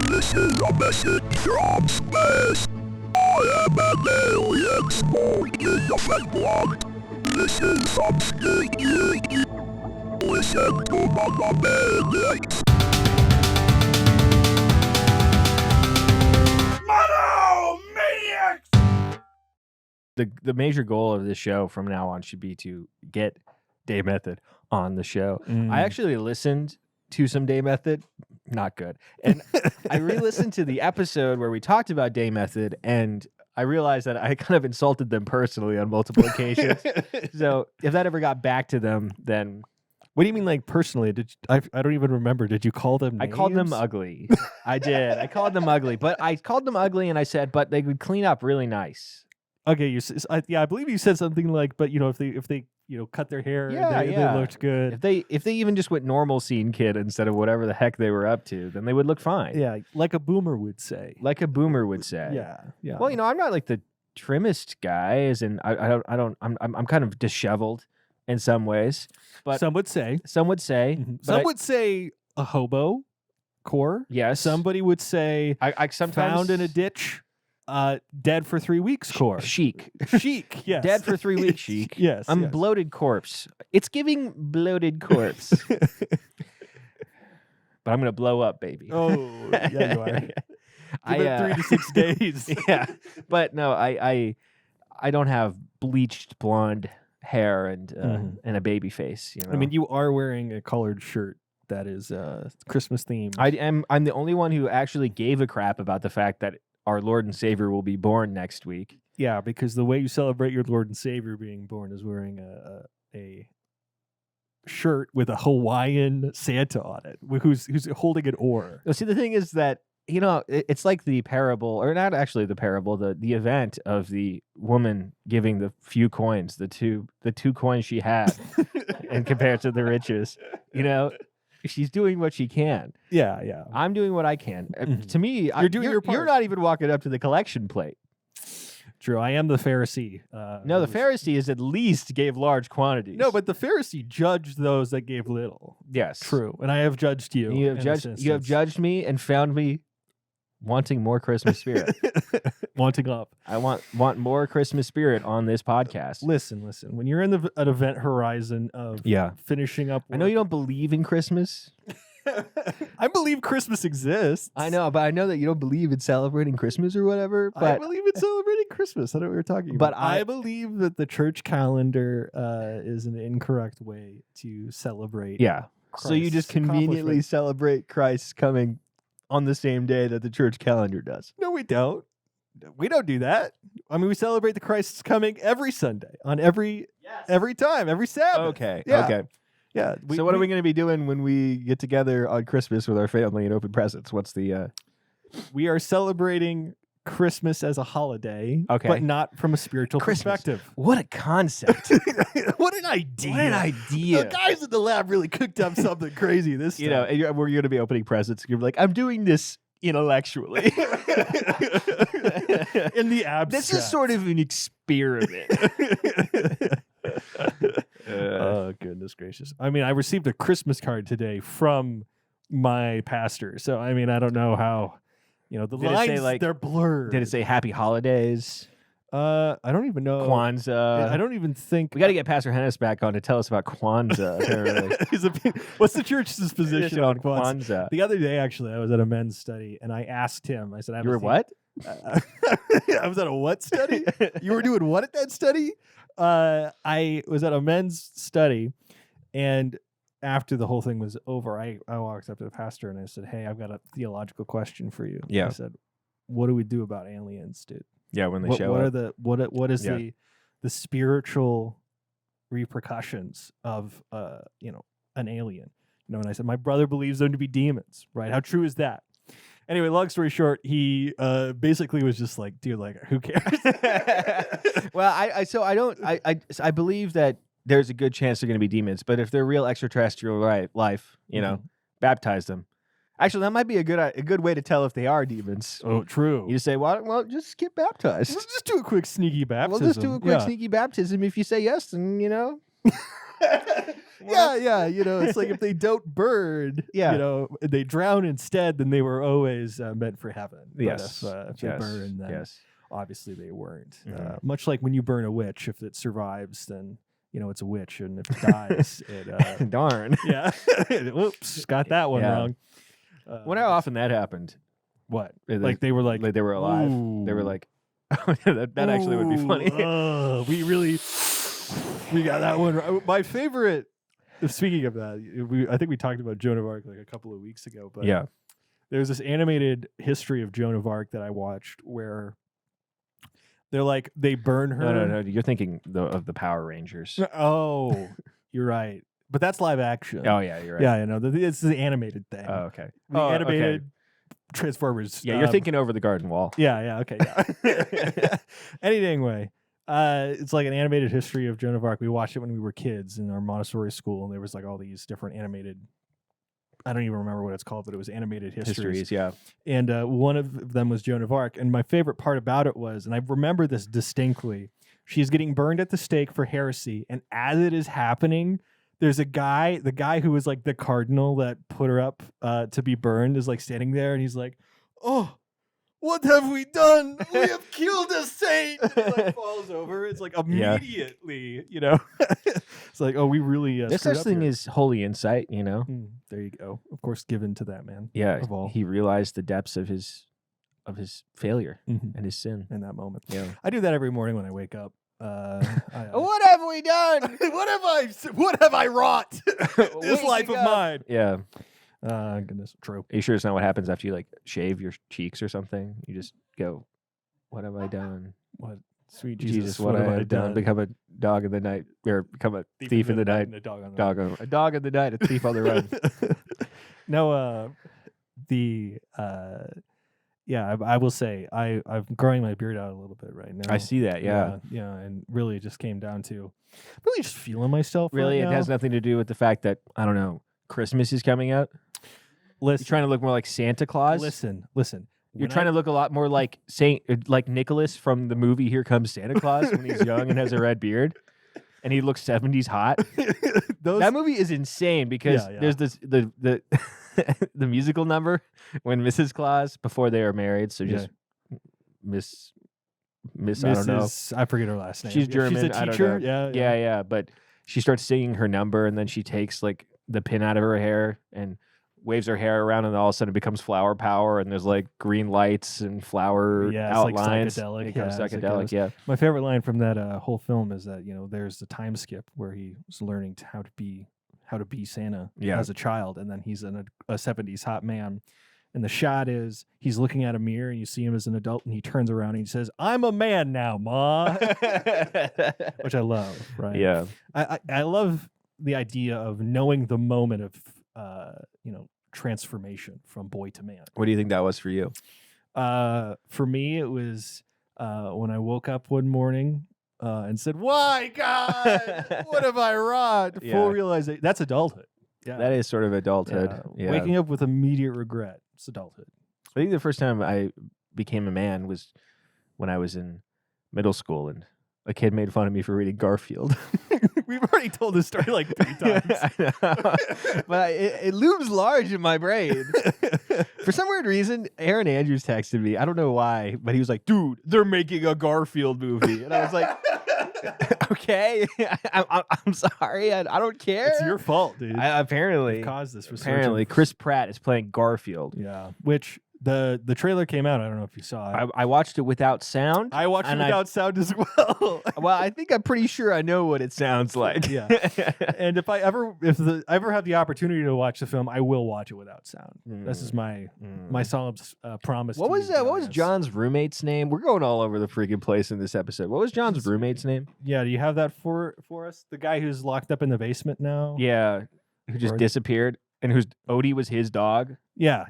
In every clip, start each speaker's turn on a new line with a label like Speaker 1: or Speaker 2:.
Speaker 1: This is a message from space. I am an alien smoking the red blood. This is something you listen to Monomaniacs.
Speaker 2: Monomaniacs!
Speaker 3: The major goal of this show from now on should be to get Day Method on the show. I actually listened to some Day Method, not good. And I re-listened to the episode where we talked about Day Method, and I realized that I kind of insulted them personally on multiple occasions. So if that ever got back to them, then
Speaker 2: What do you mean, like, personally? I don't even remember. Did you call them names?
Speaker 3: I called them ugly. I did. I called them ugly, but I called them ugly, and I said, but they would clean up really nice.
Speaker 2: Okay, I believe you said something like, but if they cut their hair, they looked good.
Speaker 3: If they even just went normal scene kid instead of whatever the heck they were up to, then they would look fine.
Speaker 2: Yeah, like a boomer would say.
Speaker 3: Like a boomer would say.
Speaker 2: Yeah.
Speaker 3: Well, I'm not like the trimmest guy, as in I'm kind of disheveled in some ways. But
Speaker 2: some would say.
Speaker 3: Some would say.
Speaker 2: Some would say a hobo core.
Speaker 3: Yes.
Speaker 2: Somebody would say
Speaker 3: I sometimes
Speaker 2: found in a ditch. Dead for 3 weeks, core.
Speaker 3: Chic.
Speaker 2: Chic, yes.
Speaker 3: Dead for 3 weeks, chic.
Speaker 2: Yes.
Speaker 3: I'm
Speaker 2: yes.
Speaker 3: bloated corpse. It's giving bloated corpse. But I'm going to blow up, baby.
Speaker 2: Oh, yeah, you are. Give it 3 to 6 days.
Speaker 3: Yeah. But no, I don't have bleached blonde hair and a baby face.
Speaker 2: I mean, you are wearing a collared shirt that is Christmas themed.
Speaker 3: I'm the only one who actually gave a crap about the fact that our Lord and Savior will be born next week.
Speaker 2: Yeah, because the way you celebrate your Lord and Savior being born is wearing a shirt with a Hawaiian Santa on it, who's holding an oar.
Speaker 3: See, the thing is that, it's like the parable, or not actually the parable, the event of the woman giving the few coins, the two coins she had, and compared to the riches. She's doing what she can.
Speaker 2: Yeah.
Speaker 3: I'm doing what I can. To me,
Speaker 2: you're doing your part.
Speaker 3: You're not even walking up to the collection plate.
Speaker 2: True, I am the Pharisee.
Speaker 3: No, the Pharisee is at least gave large quantities.
Speaker 2: No, but the Pharisee judged those that gave little.
Speaker 3: Yes,
Speaker 2: true, and I have judged you.
Speaker 3: You have judged me and found me wanting more Christmas spirit.
Speaker 2: Wanting up.
Speaker 3: I want more Christmas spirit on this podcast.
Speaker 2: Listen. When you're in an event horizon of finishing up work,
Speaker 3: I know you don't believe in Christmas.
Speaker 2: I believe Christmas exists.
Speaker 3: I know, but I know that you don't believe in celebrating Christmas or whatever. But
Speaker 2: I believe in celebrating Christmas. I know what we're talking about.
Speaker 3: But
Speaker 2: I believe that the church calendar is an incorrect way to celebrate.
Speaker 3: Yeah. So you just conveniently celebrate Christ's coming on the same day that the church calendar does.
Speaker 2: No, we don't. We don't do that. I mean, we celebrate the Christ's coming every Sunday, on every time, every Sabbath.
Speaker 3: Okay.
Speaker 2: Yeah.
Speaker 3: Okay.
Speaker 2: Yeah.
Speaker 3: So what are we going to be doing when we get together on Christmas with our family and open presents? What's the...
Speaker 2: We are celebrating Christmas as a holiday, but not from a spiritual perspective.
Speaker 3: What a concept.
Speaker 2: What an idea.
Speaker 3: What an idea.
Speaker 2: The guys in the lab really cooked up something crazy this time.
Speaker 3: And we're going to be opening presents. You're like, I'm doing this intellectually.
Speaker 2: In the abstract.
Speaker 3: This is sort of an experiment.
Speaker 2: Oh, goodness gracious. I mean, I received a Christmas card today from my pastor. So, I mean, I don't know how, the lines, they're blurred.
Speaker 3: Did it say Happy Holidays?
Speaker 2: I don't even know.
Speaker 3: Kwanzaa.
Speaker 2: I don't even think.
Speaker 3: We got to get Pastor Hennis back on to tell us about Kwanzaa.
Speaker 2: What's the church's position on
Speaker 3: Kwanzaa?
Speaker 2: The other day, actually, I was at a men's study, and I asked him, I said,
Speaker 3: You were what?
Speaker 2: I was at a what study? You were doing what at that study? I was at a men's study, and after the whole thing was over, I walked up to the pastor and I said, hey, I've got a theological question for you.
Speaker 3: Yeah.
Speaker 2: I said, what do we do about aliens, dude?
Speaker 3: Yeah, when they show up.
Speaker 2: What is the spiritual repercussions of an alien? And I said, my brother believes them to be demons, right? How true is that? Anyway, long story short, he basically was just like, dude, like, who cares?
Speaker 3: Well, I believe that there's a good chance they're going to be demons, but if they're real extraterrestrial life, baptize them. Actually, that might be a good way to tell if they are demons.
Speaker 2: Oh, true.
Speaker 3: You just say, well, just get baptized.
Speaker 2: Let's just do a quick sneaky baptism.
Speaker 3: We'll just do a quick sneaky baptism. If you say yes, then
Speaker 2: Yeah. You know, it's like if they don't burn,
Speaker 3: Yeah.
Speaker 2: you know, they drown instead, then they were always meant for heaven.
Speaker 3: Yes.
Speaker 2: But if they burn, then
Speaker 3: yes.
Speaker 2: obviously they weren't.
Speaker 3: Mhm.
Speaker 2: Much like when you burn a witch, if it survives, then you know it's a witch, and if it dies, it
Speaker 3: Darn.
Speaker 2: yeah. Whoops, got that one
Speaker 3: Yeah.
Speaker 2: wrong.
Speaker 3: Wonder how often that happened.
Speaker 2: What?
Speaker 3: They-
Speaker 2: Like they were like
Speaker 3: they were alive. They were
Speaker 2: "Ooh,
Speaker 3: like, that actually would be funny.
Speaker 2: we got that one right. My favorite. Speaking of that, I think we talked about Joan of Arc like a couple of weeks ago, but
Speaker 3: Yeah.
Speaker 2: there's this animated history of Joan of Arc that I watched where they're like they burn her.
Speaker 3: No. You're thinking of the Power Rangers.
Speaker 2: Oh, you're right. But that's live action.
Speaker 3: Oh yeah, you're right.
Speaker 2: Yeah, you know, it's the animated thing.
Speaker 3: Oh, okay.
Speaker 2: The
Speaker 3: Oh,
Speaker 2: animated
Speaker 3: okay.
Speaker 2: Transformers.
Speaker 3: Yeah, you're thinking over the garden wall.
Speaker 2: Yeah, okay, yeah. Anyway, it's like an animated history of Joan of Arc. We watched it when we were kids in our Montessori school, and there was like all these different animated. I don't even remember what it's called, but it was animated histories.
Speaker 3: Yeah.
Speaker 2: And one of them was Joan of Arc. And my favorite part about it was, and I remember this distinctly, she's getting burned at the stake for heresy. And as it is happening, there's the guy who was like the cardinal that put her up to be burned is like standing there, and he's like, "Oh, what have we done? We have killed a saint." And he like falls over. It's like immediately, you know. It's like, oh, we really.
Speaker 3: This such thing is holy insight, you know.
Speaker 2: There you go. Of course, given to that man.
Speaker 3: Yeah,
Speaker 2: of all.
Speaker 3: he realized the depths of his failure and his sin
Speaker 2: in that moment.
Speaker 3: Yeah,
Speaker 2: I do that every morning when I wake up.
Speaker 3: What have we done?
Speaker 2: What have I wrought? This life of mine.
Speaker 3: Yeah.
Speaker 2: Goodness, true.
Speaker 3: Are you sure it's not what happens after you like shave your cheeks or something? You just go, "What have I done?
Speaker 2: What, sweet
Speaker 3: Jesus, what have I done? Become a dog in the night, or become a thief in the night?
Speaker 2: A dog on the
Speaker 3: run. A dog in the night, a thief on the run."
Speaker 2: No, yeah, I will say I'm growing my beard out a little bit right now.
Speaker 3: I see that. Yeah,
Speaker 2: and really it just came down to really just feeling myself.
Speaker 3: Really,
Speaker 2: right
Speaker 3: it has nothing to do with the fact that I don't know. Christmas is coming out.
Speaker 2: Listen,
Speaker 3: you're trying to look more like Santa Claus.
Speaker 2: Listen.
Speaker 3: You're trying to look a lot more like like Nicholas from the movie Here Comes Santa Claus when he's young and has a red beard, and he looks 70s hot. That movie is insane because there's this the the musical number when Mrs. Claus before they are married. So just Miss I don't know.
Speaker 2: I forget her last name.
Speaker 3: She's German.
Speaker 2: She's a teacher.
Speaker 3: Yeah. But she starts singing her number, and then she takes like the pin out of her hair and waves her hair around, and all of a sudden it becomes flower power, and there's like green lights and flower outlines.
Speaker 2: Like psychedelic.
Speaker 3: It becomes psychedelic. Yeah.
Speaker 2: My favorite line from that whole film is that there's the time skip where he was learning how to be Santa as a child, and then he's a 70s hot man. And the shot is he's looking at a mirror, and you see him as an adult, and he turns around and he says, "I'm a man now, Ma," which I love. Right?
Speaker 3: Yeah.
Speaker 2: I love the idea of knowing the moment of transformation from boy to man.
Speaker 3: What do you think that was for you?
Speaker 2: For me, it was when I woke up one morning and said, "Why, God? What have I wrought?" Full realization. That's adulthood. Yeah,
Speaker 3: that is sort of adulthood. Yeah.
Speaker 2: Waking up with immediate regret. It's adulthood.
Speaker 3: I think the first time I became a man was when I was in middle school, and a kid made fun of me for reading Garfield.
Speaker 2: We've already told this story like 3 times.
Speaker 3: I know. But it looms large in my brain. For some weird reason, Aaron Andrews texted me. I don't know why, but he was like, "Dude, they're making a Garfield movie." And I was like, "Okay, I'm sorry. I don't care.
Speaker 2: It's your fault, dude.
Speaker 3: Apparently.
Speaker 2: You caused this.
Speaker 3: Apparently, Chris Pratt is playing Garfield.
Speaker 2: Yeah, which... The trailer came out. I don't know if you saw it.
Speaker 3: I watched it without sound.
Speaker 2: I watched it without sound as well.
Speaker 3: Well, I think I'm pretty sure I know what it sounds like.
Speaker 2: Yeah. And if I ever have the opportunity to watch the film, I will watch it without sound. This is my solemn promise.
Speaker 3: What was John's roommate's name? We're going all over the freaking place in this episode. What was John's roommate's name?
Speaker 2: Yeah, do you have that for us? The guy who's locked up in the basement now?
Speaker 3: Yeah, who just disappeared, and whose Odie was his dog.
Speaker 2: Yeah.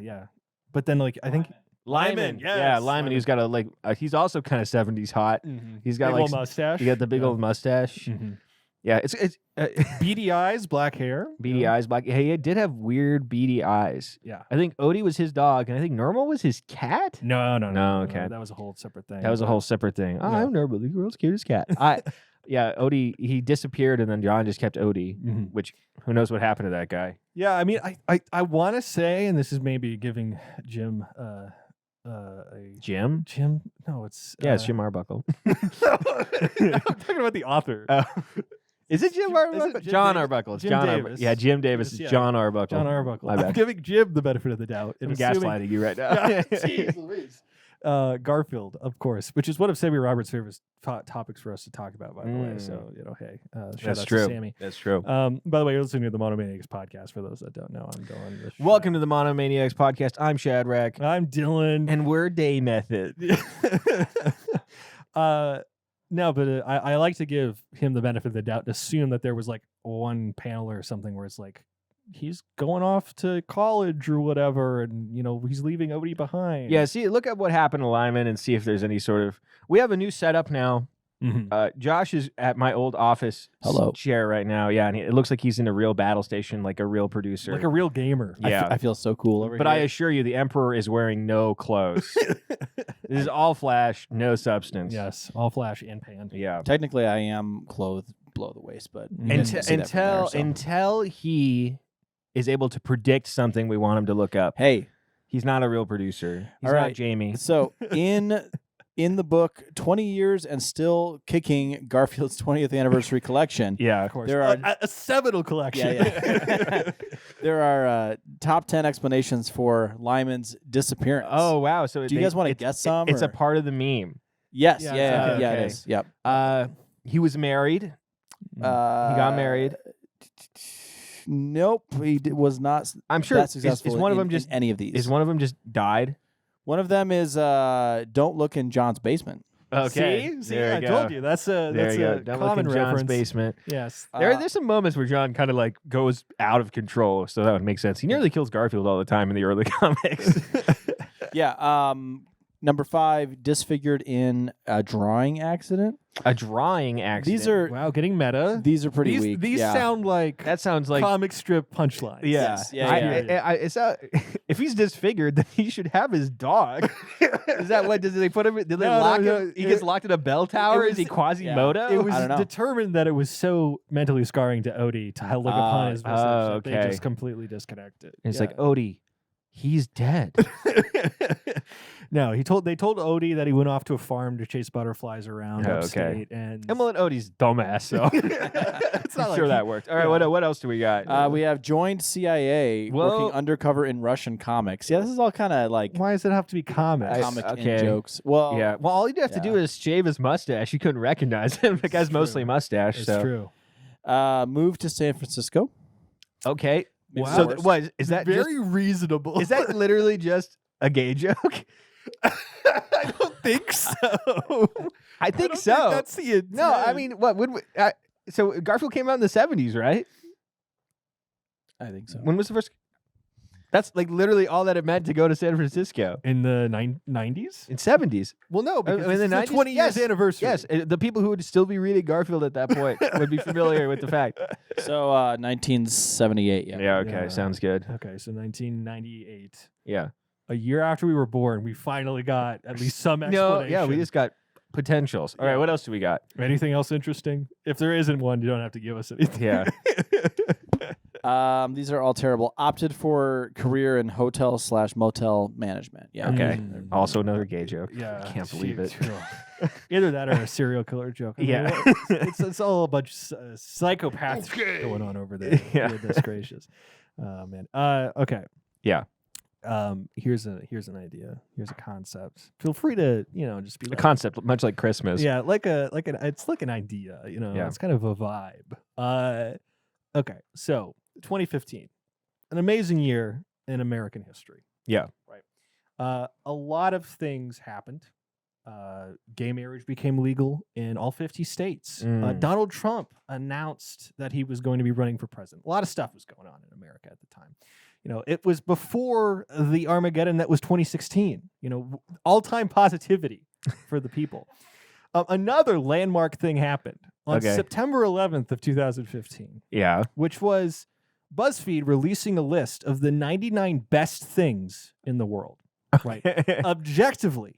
Speaker 2: But then, like, I think
Speaker 3: Lyman,
Speaker 2: yes.
Speaker 3: Yeah, Lyman. He's got he's also kind of 70s hot.
Speaker 2: Mm-hmm.
Speaker 3: He's got
Speaker 2: big old mustache.
Speaker 3: He got the big old mustache.
Speaker 2: Mm-hmm.
Speaker 3: Yeah, it's
Speaker 2: beady eyes, black hair.
Speaker 3: Beady eyes, black. Hey, he did have weird beady eyes.
Speaker 2: Yeah,
Speaker 3: I think Odie was his dog, and I think Normal was his cat.
Speaker 2: No.
Speaker 3: Okay,
Speaker 2: that was a whole separate thing.
Speaker 3: That was a whole separate thing. Oh, I'm Normal, the world's cutest cat. Yeah, Odie, he disappeared, and then John just kept Odie,
Speaker 2: Mhm.
Speaker 3: which who knows what happened to that guy.
Speaker 2: Yeah, I mean, I want to say, and this is maybe giving Jim
Speaker 3: Jim?
Speaker 2: Jim. No, it's
Speaker 3: Yeah, it's Jim Arbuckle.
Speaker 2: I'm talking about the author.
Speaker 3: Is it Jim Arbuckle?
Speaker 2: Jim
Speaker 3: John
Speaker 2: Davis?
Speaker 3: Arbuckle. It's
Speaker 2: Jim
Speaker 3: John
Speaker 2: Davis.
Speaker 3: Arbuckle. Yeah, Jim Davis is
Speaker 2: Yeah.
Speaker 3: John Arbuckle.
Speaker 2: John Arbuckle.
Speaker 3: My
Speaker 2: I'm
Speaker 3: bad.
Speaker 2: giving Jim the benefit of the doubt.
Speaker 3: I'm
Speaker 2: and assuming-
Speaker 3: gaslighting you right now.
Speaker 2: Yeah, jeez Louise. Garfield, of course, which is one of Sammy Roberts' favorite topics for us to talk about, by the way. So, hey, shout
Speaker 3: That's
Speaker 2: out
Speaker 3: true.
Speaker 2: to Sammy.
Speaker 3: That's true.
Speaker 2: By the way, you're listening to the Monomaniacs podcast. For those that don't know, I'm Dylan.
Speaker 3: Welcome to the Monomaniacs podcast. I'm Shadrach.
Speaker 2: I'm Dylan.
Speaker 3: And we're Day Method.
Speaker 2: No, but I like to give him the benefit of the doubt and assume that there was like one panel or something where it's like he's going off to college or whatever, and he's leaving Odie behind.
Speaker 3: Yeah, see, look at what happened to Lyman and see if there's any sort of. We have a new setup now.
Speaker 2: Mm-hmm.
Speaker 3: Josh is at my old office chair right now. Yeah, and it looks like he's in a real battle station, like a real producer,
Speaker 2: like a real gamer.
Speaker 3: Yeah,
Speaker 4: I feel so cool over here.
Speaker 3: But I assure you, the Emperor is wearing no clothes. This is all flash, no substance.
Speaker 2: Yes, all flash and pan.
Speaker 3: Yeah.
Speaker 4: Technically, I am clothed below the waist, but you guys can see that from there, so.
Speaker 3: Until he is able to predict something we want him to look up.
Speaker 4: Hey,
Speaker 3: he's not a real producer. He's
Speaker 4: all
Speaker 3: not
Speaker 4: right.
Speaker 3: Jamie.
Speaker 4: So in the book, 20 years and still kicking Garfield's 20th anniversary collection.
Speaker 3: Yeah,
Speaker 2: Of course,
Speaker 4: There are
Speaker 2: a seminal collection.
Speaker 4: Yeah. There are top 10 explanations for Lyman's disappearance.
Speaker 3: Oh wow! So
Speaker 4: do you guys want to guess some?
Speaker 3: It's
Speaker 4: or?
Speaker 3: a part of the meme.
Speaker 4: Yes.
Speaker 2: Yeah,
Speaker 4: Yeah.
Speaker 2: okay.
Speaker 4: Yeah. It is. Yep.
Speaker 3: He was married. He got married.
Speaker 4: Nope, he was not.
Speaker 3: I'm sure.
Speaker 4: That successful
Speaker 3: Is one of them
Speaker 4: in
Speaker 3: just
Speaker 4: any of these?
Speaker 3: Is one of them just died?
Speaker 4: One of them is don't look in John's basement.
Speaker 2: See,
Speaker 3: there
Speaker 2: I
Speaker 3: you
Speaker 2: told
Speaker 3: go.
Speaker 2: you that's a
Speaker 3: There
Speaker 2: that's
Speaker 3: you
Speaker 2: a
Speaker 3: go. Don't look
Speaker 2: common
Speaker 3: in John's
Speaker 2: reference.
Speaker 3: basement.
Speaker 2: Yes.
Speaker 3: There's some moments where John kind of like goes out of control, so that would make sense. He nearly kills Garfield all the time in the early comics.
Speaker 4: Yeah. Number 5, disfigured in a drawing accident.
Speaker 3: A drawing accident.
Speaker 4: These are
Speaker 2: Wow, getting meta.
Speaker 4: these are pretty weak.
Speaker 2: These
Speaker 4: yeah.
Speaker 2: sound like
Speaker 3: that sounds like
Speaker 2: comic strip punchlines.
Speaker 3: yeah.
Speaker 4: Yes, yeah,
Speaker 3: It's if he's disfigured, then he should have his dog. Is that what? Did they put him? Did they
Speaker 2: No,
Speaker 3: lock
Speaker 2: no,
Speaker 3: him?
Speaker 2: no.
Speaker 3: He gets locked in a bell tower.
Speaker 2: was-
Speaker 3: Is he Quasimodo?
Speaker 2: It was
Speaker 4: I don't know.
Speaker 2: determined that it was so mentally scarring to Odie to look upon his visage that they
Speaker 3: okay.
Speaker 2: just completely disconnected.
Speaker 3: It's like Odie, he's dead.
Speaker 2: No, they told Odie that he went off to a farm to chase butterflies around
Speaker 3: Oh,
Speaker 2: upstate, and
Speaker 3: Well, and Odie's dumbass, so
Speaker 2: it's
Speaker 3: I'm
Speaker 2: not
Speaker 3: sure
Speaker 2: like
Speaker 3: that worked. All right, what else do we got?
Speaker 4: We have joined CIA,
Speaker 3: Well-
Speaker 4: working undercover in Russian comics. Yeah, this is all kind of like
Speaker 2: why does it have to be comics?
Speaker 4: comic
Speaker 3: okay.
Speaker 4: in jokes. Well,
Speaker 3: Yeah. Well, all you'd have to do is shave his mustache. You couldn't recognize him. The guy's
Speaker 2: true.
Speaker 3: mostly mustache.
Speaker 2: It's
Speaker 3: so
Speaker 2: true.
Speaker 4: moved to San Francisco.
Speaker 3: okay.
Speaker 4: Maybe
Speaker 3: So
Speaker 4: worse.
Speaker 3: what is that?
Speaker 2: Very reasonable.
Speaker 3: Is that literally just a gay joke?
Speaker 2: I don't think so.
Speaker 3: I think
Speaker 2: don't
Speaker 3: so.
Speaker 2: think that's the intent.
Speaker 3: No, I mean, what would we, so Garfield came out in the 70s, right?
Speaker 4: I think so.
Speaker 3: When was the first? That's like literally all that it meant to go to San Francisco
Speaker 2: in the 90s.
Speaker 3: in 70s.
Speaker 2: Well, no, because
Speaker 3: in
Speaker 2: this
Speaker 3: the
Speaker 2: is the
Speaker 3: 90s?
Speaker 2: 20 years
Speaker 3: Yes.
Speaker 2: anniversary.
Speaker 3: Yes, the people who would still be reading Garfield at that point would be familiar with the fact.
Speaker 4: So 1978. Yeah.
Speaker 3: Yeah, okay,
Speaker 2: Yeah.
Speaker 3: sounds good.
Speaker 2: Okay, so 1998.
Speaker 3: Yeah.
Speaker 2: A year after we were born, we finally got at least some
Speaker 3: No,
Speaker 2: explanation.
Speaker 3: yeah, we just got potentials. All right, what else do we got?
Speaker 2: Anything else interesting? If there isn't one, you don't have to give us anything.
Speaker 3: Yeah.
Speaker 4: These are all terrible. Opted for career in hotel/motel management. Yeah.
Speaker 3: Okay.
Speaker 2: Mm.
Speaker 3: Also another gay joke.
Speaker 2: Yeah,
Speaker 3: I can't believe it.
Speaker 2: Either that or a serial killer joke. I mean,
Speaker 3: Yeah.
Speaker 2: it's all a bunch of psychopaths going on over there.
Speaker 3: Yeah.
Speaker 2: Goodness gracious. Man. Okay.
Speaker 3: Yeah.
Speaker 2: Here's an idea. Here's a concept. Feel free to just be
Speaker 3: A
Speaker 2: like,
Speaker 3: concept, much like Christmas.
Speaker 2: yeah, it's like an idea.
Speaker 3: Yeah.
Speaker 2: It's kind of a vibe. Okay, so 2015, an amazing year in American history.
Speaker 3: Yeah.
Speaker 2: Right. A lot of things happened. Gay marriage became legal in all 50 states. Donald Trump announced that he was going to be running for president. A lot of stuff was going on in America at the time. It was before the Armageddon that was 2016. All-time positivity for the people. Another landmark thing happened on
Speaker 3: Okay.
Speaker 2: September 11th of 2015,
Speaker 3: Yeah.
Speaker 2: which was BuzzFeed releasing a list of the 99 best things in the world. Right. Objectively,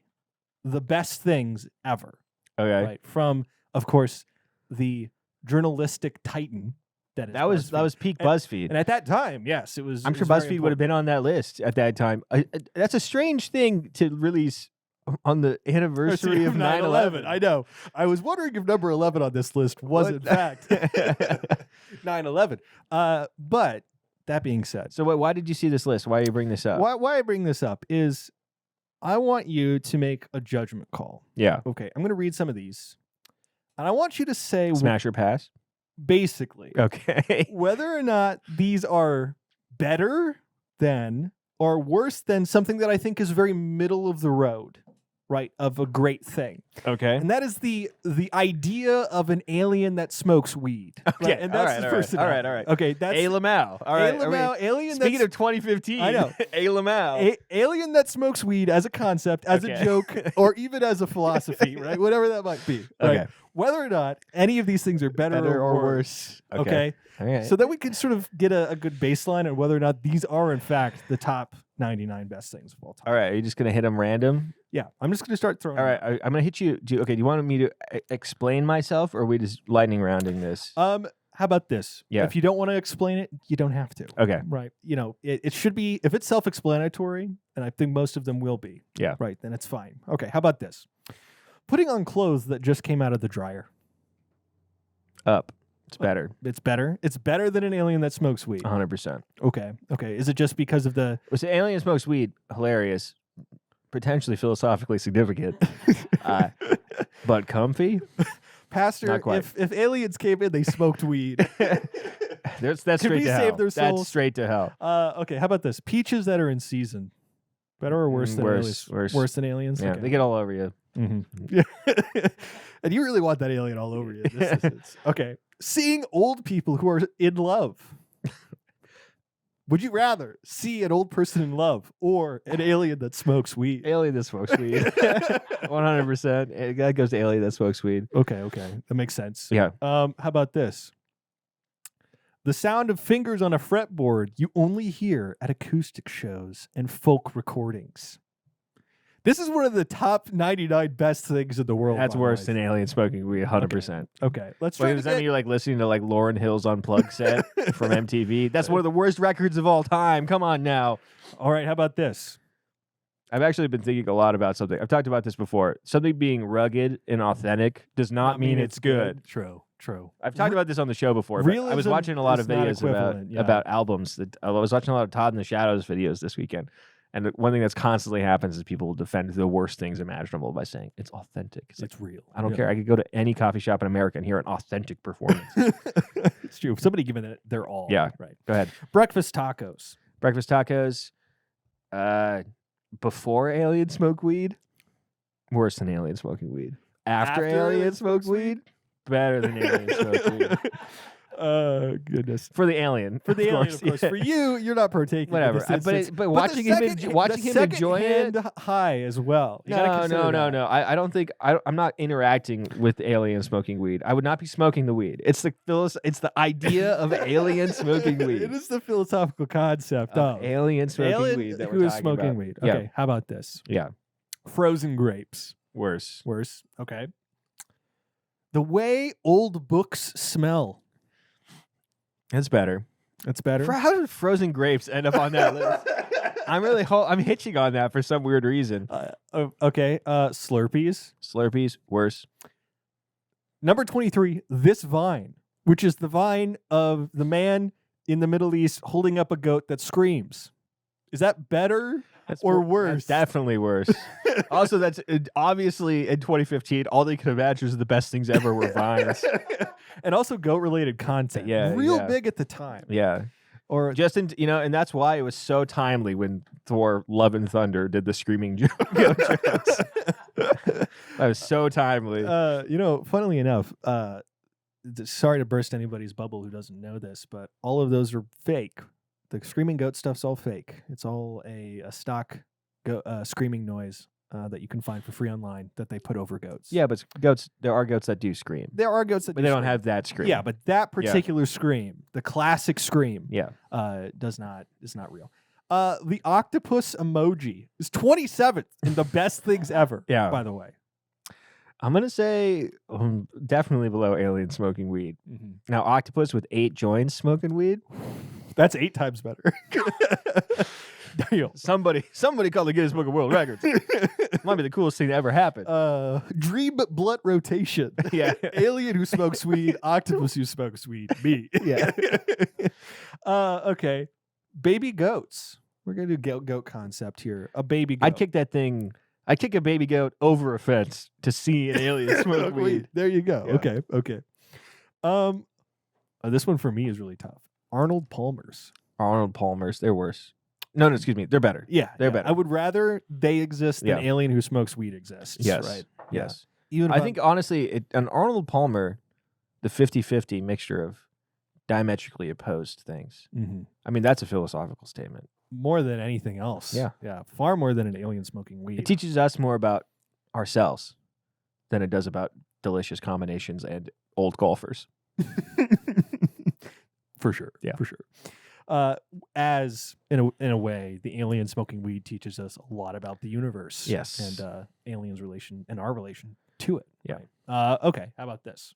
Speaker 2: the best things ever.
Speaker 3: Okay.
Speaker 2: Right. From, of course, the journalistic titan that is BuzzFeed.
Speaker 3: That was peak BuzzFeed.
Speaker 2: And at that time, yes, it was.
Speaker 3: I'm
Speaker 2: it
Speaker 3: sure
Speaker 2: was very
Speaker 3: BuzzFeed would have been on that list at that time. That's a strange thing to release on the anniversary of 9/11.
Speaker 2: I know. I was wondering if number 11 on this list was in fact 9/11. But that being said,
Speaker 3: So why did you see this list? Why are you bringing this up?
Speaker 2: why I bring this up is I want you to make a judgment call.
Speaker 3: Yeah.
Speaker 2: Okay, I'm going to read some of these, and I want you to say
Speaker 3: Smash or pass?
Speaker 2: basically
Speaker 3: Okay.
Speaker 2: whether or not these are better than or worse than something that I think is very middle of the road, right, of a great thing.
Speaker 3: Okay.
Speaker 2: And that is the idea of an alien that smokes weed.
Speaker 3: Okay,
Speaker 2: Right? And that's
Speaker 3: all
Speaker 2: the
Speaker 3: right,
Speaker 2: first
Speaker 3: all right, all right.
Speaker 2: Okay, that's
Speaker 3: A. Lamau. All right.
Speaker 2: alien
Speaker 3: Speaking
Speaker 2: that's
Speaker 3: of 2015,
Speaker 2: I know.
Speaker 3: A. Lamau.
Speaker 2: alien that smokes weed as a concept, as a
Speaker 3: Okay.
Speaker 2: joke, or even as a philosophy, right? Whatever that might be. Right?
Speaker 3: Okay.
Speaker 2: Whether or not any of these things are better, or worse. Okay.
Speaker 3: All right.
Speaker 2: So that we can sort of get a good baseline on whether or not these are in fact the top 99 best things of all time.
Speaker 3: all right. Are you just gonna hit them random?
Speaker 2: Yeah, I'm just going to start throwing.
Speaker 3: All right. I'm gonna hit you. Do you want me to explain myself, or are we just lightning rounding this?
Speaker 2: How about this?
Speaker 3: Yeah.
Speaker 2: If you don't want to explain it, you don't have to.
Speaker 3: Okay.
Speaker 2: Right. You know, it should be, if it's self-explanatory, and I think most of them will be.
Speaker 3: Yeah.
Speaker 2: Right. Then it's fine. Okay. How about this? Putting on clothes that just came out of the dryer.
Speaker 3: Up. It's better.
Speaker 2: It's better. It's better than an alien that smokes weed.
Speaker 3: 100%.
Speaker 2: Okay. Okay. Is it just because of the?
Speaker 3: Was the alien smokes weed? Hilarious. Potentially philosophically significant. But comfy?
Speaker 2: Pastor,
Speaker 3: Not quite.
Speaker 2: if aliens came in, they smoked weed.
Speaker 3: That's
Speaker 2: Could
Speaker 3: straight
Speaker 2: we
Speaker 3: to
Speaker 2: save
Speaker 3: hell.
Speaker 2: their
Speaker 3: That's
Speaker 2: souls?
Speaker 3: straight to hell.
Speaker 2: Okay. How about this? Peaches that are in season. Better or worse than aliens?
Speaker 3: Worse.
Speaker 2: Than aliens?
Speaker 3: Yeah,
Speaker 2: Okay.
Speaker 3: they get all over you.
Speaker 2: Yeah. And you really want that alien all over you. Okay. Seeing old people who are in love. Would you rather see an old person in love or an alien that smokes weed?
Speaker 3: Alien that smokes weed. 100%. That goes to alien that smokes weed.
Speaker 2: Okay. That makes sense.
Speaker 3: Yeah.
Speaker 2: How about this? The sound of fingers on a fretboard you only hear at acoustic shows and folk recordings. This is one of the top 99 best things in the world.
Speaker 3: That's
Speaker 2: by the
Speaker 3: worse
Speaker 2: way.
Speaker 3: than alien smoking weed, 100%.
Speaker 2: Okay, let's try
Speaker 3: Wait,
Speaker 2: to
Speaker 3: does that
Speaker 2: get...
Speaker 3: mean you're like listening to like Lauryn Hill's Unplugged set from MTV? That's one of the worst records of all time. Come on now.
Speaker 2: All right, how about this?
Speaker 3: I've actually been thinking a lot about something. I've talked about this before. Something being rugged and authentic does not mean it's good.
Speaker 2: True.
Speaker 3: I've talked about this on the show before. But I was
Speaker 2: Realism
Speaker 3: watching a lot of
Speaker 2: is not
Speaker 3: videos
Speaker 2: equivalent, yeah.
Speaker 3: about albums. I was watching a lot of Todd in the Shadows videos this weekend. And one thing that's constantly happens is people will defend the worst things imaginable by saying it's authentic. It's like,
Speaker 2: It's real.
Speaker 3: I don't care. I could go to any coffee shop in America and hear an authentic performance.
Speaker 2: It's true. If somebody giving it their all.
Speaker 3: Yeah.
Speaker 2: Right.
Speaker 3: Go ahead.
Speaker 2: Breakfast tacos.
Speaker 3: Breakfast tacos. Before alien smoke weed, worse than alien smoking weed. After alien smoke weed, better than alien smoke weed.
Speaker 2: Goodness.
Speaker 3: For the alien.
Speaker 2: For the alien, of course.
Speaker 3: Yeah.
Speaker 2: For you, you're not partaking.
Speaker 3: Whatever.
Speaker 2: In this instance.
Speaker 3: But watching him enjoy it.
Speaker 2: High as well. You gotta consider that.
Speaker 3: No. I don't think I'm not interacting with alien smoking weed. I would not be smoking the weed. It's the idea of alien smoking weed.
Speaker 2: It is the philosophical concept of
Speaker 3: alien smoking
Speaker 2: alien
Speaker 3: weed that
Speaker 2: who
Speaker 3: we're
Speaker 2: is
Speaker 3: talking
Speaker 2: smoking
Speaker 3: about.
Speaker 2: weed.
Speaker 3: Yeah.
Speaker 2: Okay, how about this?
Speaker 3: Yeah.
Speaker 2: Frozen grapes.
Speaker 3: Worse.
Speaker 2: Worse. Okay. The way old books smell.
Speaker 3: That's better.
Speaker 2: That's better.
Speaker 3: How did frozen grapes end up on that list? I'm hitching on that for some weird reason.
Speaker 2: Okay. Slurpees.
Speaker 3: Slurpees, worse.
Speaker 2: Number 23, this vine, which is the vine of the man in the Middle East holding up a goat that screams. Is that better or worse?
Speaker 3: That's definitely worse. Also, that's obviously in 2015, all they could imagine is the best things ever were vines.
Speaker 2: And also goat-related content.
Speaker 3: Yeah,
Speaker 2: Real
Speaker 3: yeah.
Speaker 2: big at the time.
Speaker 3: Yeah.
Speaker 2: Or
Speaker 3: Just in, and that's why it was so timely when Thor: Love and Thunder did the screaming goat jokes. That was so timely.
Speaker 2: funnily enough, sorry to burst anybody's bubble who doesn't know this, but all of those are fake. The screaming goat stuff's all fake. It's all a stock screaming noise that you can find for free online that they put over goats.
Speaker 3: Yeah, but goats. There are goats that do scream,
Speaker 2: There are goats that
Speaker 3: but
Speaker 2: do
Speaker 3: they don't
Speaker 2: scream.
Speaker 3: have that scream.
Speaker 2: Yeah, but that particular scream, the classic scream,
Speaker 3: Yeah.
Speaker 2: is not real. The octopus emoji is 27th in the best things ever.
Speaker 3: Yeah.
Speaker 2: By the way,
Speaker 3: I'm gonna say definitely below alien smoking weed. Now, octopus with 8 joints smoking weed.
Speaker 2: That's 8 times better. Damn.
Speaker 3: Somebody called the Guinness Book of World Records. Might be the coolest thing to ever happen.
Speaker 2: Dream blunt rotation.
Speaker 3: Yeah.
Speaker 2: Alien who smokes weed, octopus who smokes weed. Me.
Speaker 3: Yeah.
Speaker 2: Okay. Baby goats. We're gonna do goat concept here. A baby goat.
Speaker 3: I'd kick a baby goat over a fence to see an alien smoke weed.
Speaker 2: There you go.
Speaker 3: Yeah.
Speaker 2: Okay. This one for me is really tough. Arnold Palmer's.
Speaker 3: Arnold Palmer's, they're worse. No, excuse me, they're better.
Speaker 2: Yeah,
Speaker 3: They're better.
Speaker 2: I would rather they exist than
Speaker 3: Yeah.
Speaker 2: alien who smokes weed exists.
Speaker 3: Yes.
Speaker 2: Right.
Speaker 3: Yes.
Speaker 2: Even
Speaker 3: I think honestly, an Arnold Palmer, the 50-50 mixture of diametrically opposed things. I mean, that's a philosophical statement.
Speaker 2: more than anything else.
Speaker 3: Yeah.
Speaker 2: Yeah. Far more than an alien smoking weed.
Speaker 3: It teaches us more about ourselves than it does about delicious combinations and old golfers.
Speaker 2: For sure.
Speaker 3: Yeah.
Speaker 2: For sure. As in a way, the alien smoking weed teaches us a lot about the universe.
Speaker 3: Yes.
Speaker 2: And aliens' relation and our relation to it.
Speaker 3: Yeah.
Speaker 2: Right? Okay. How about this?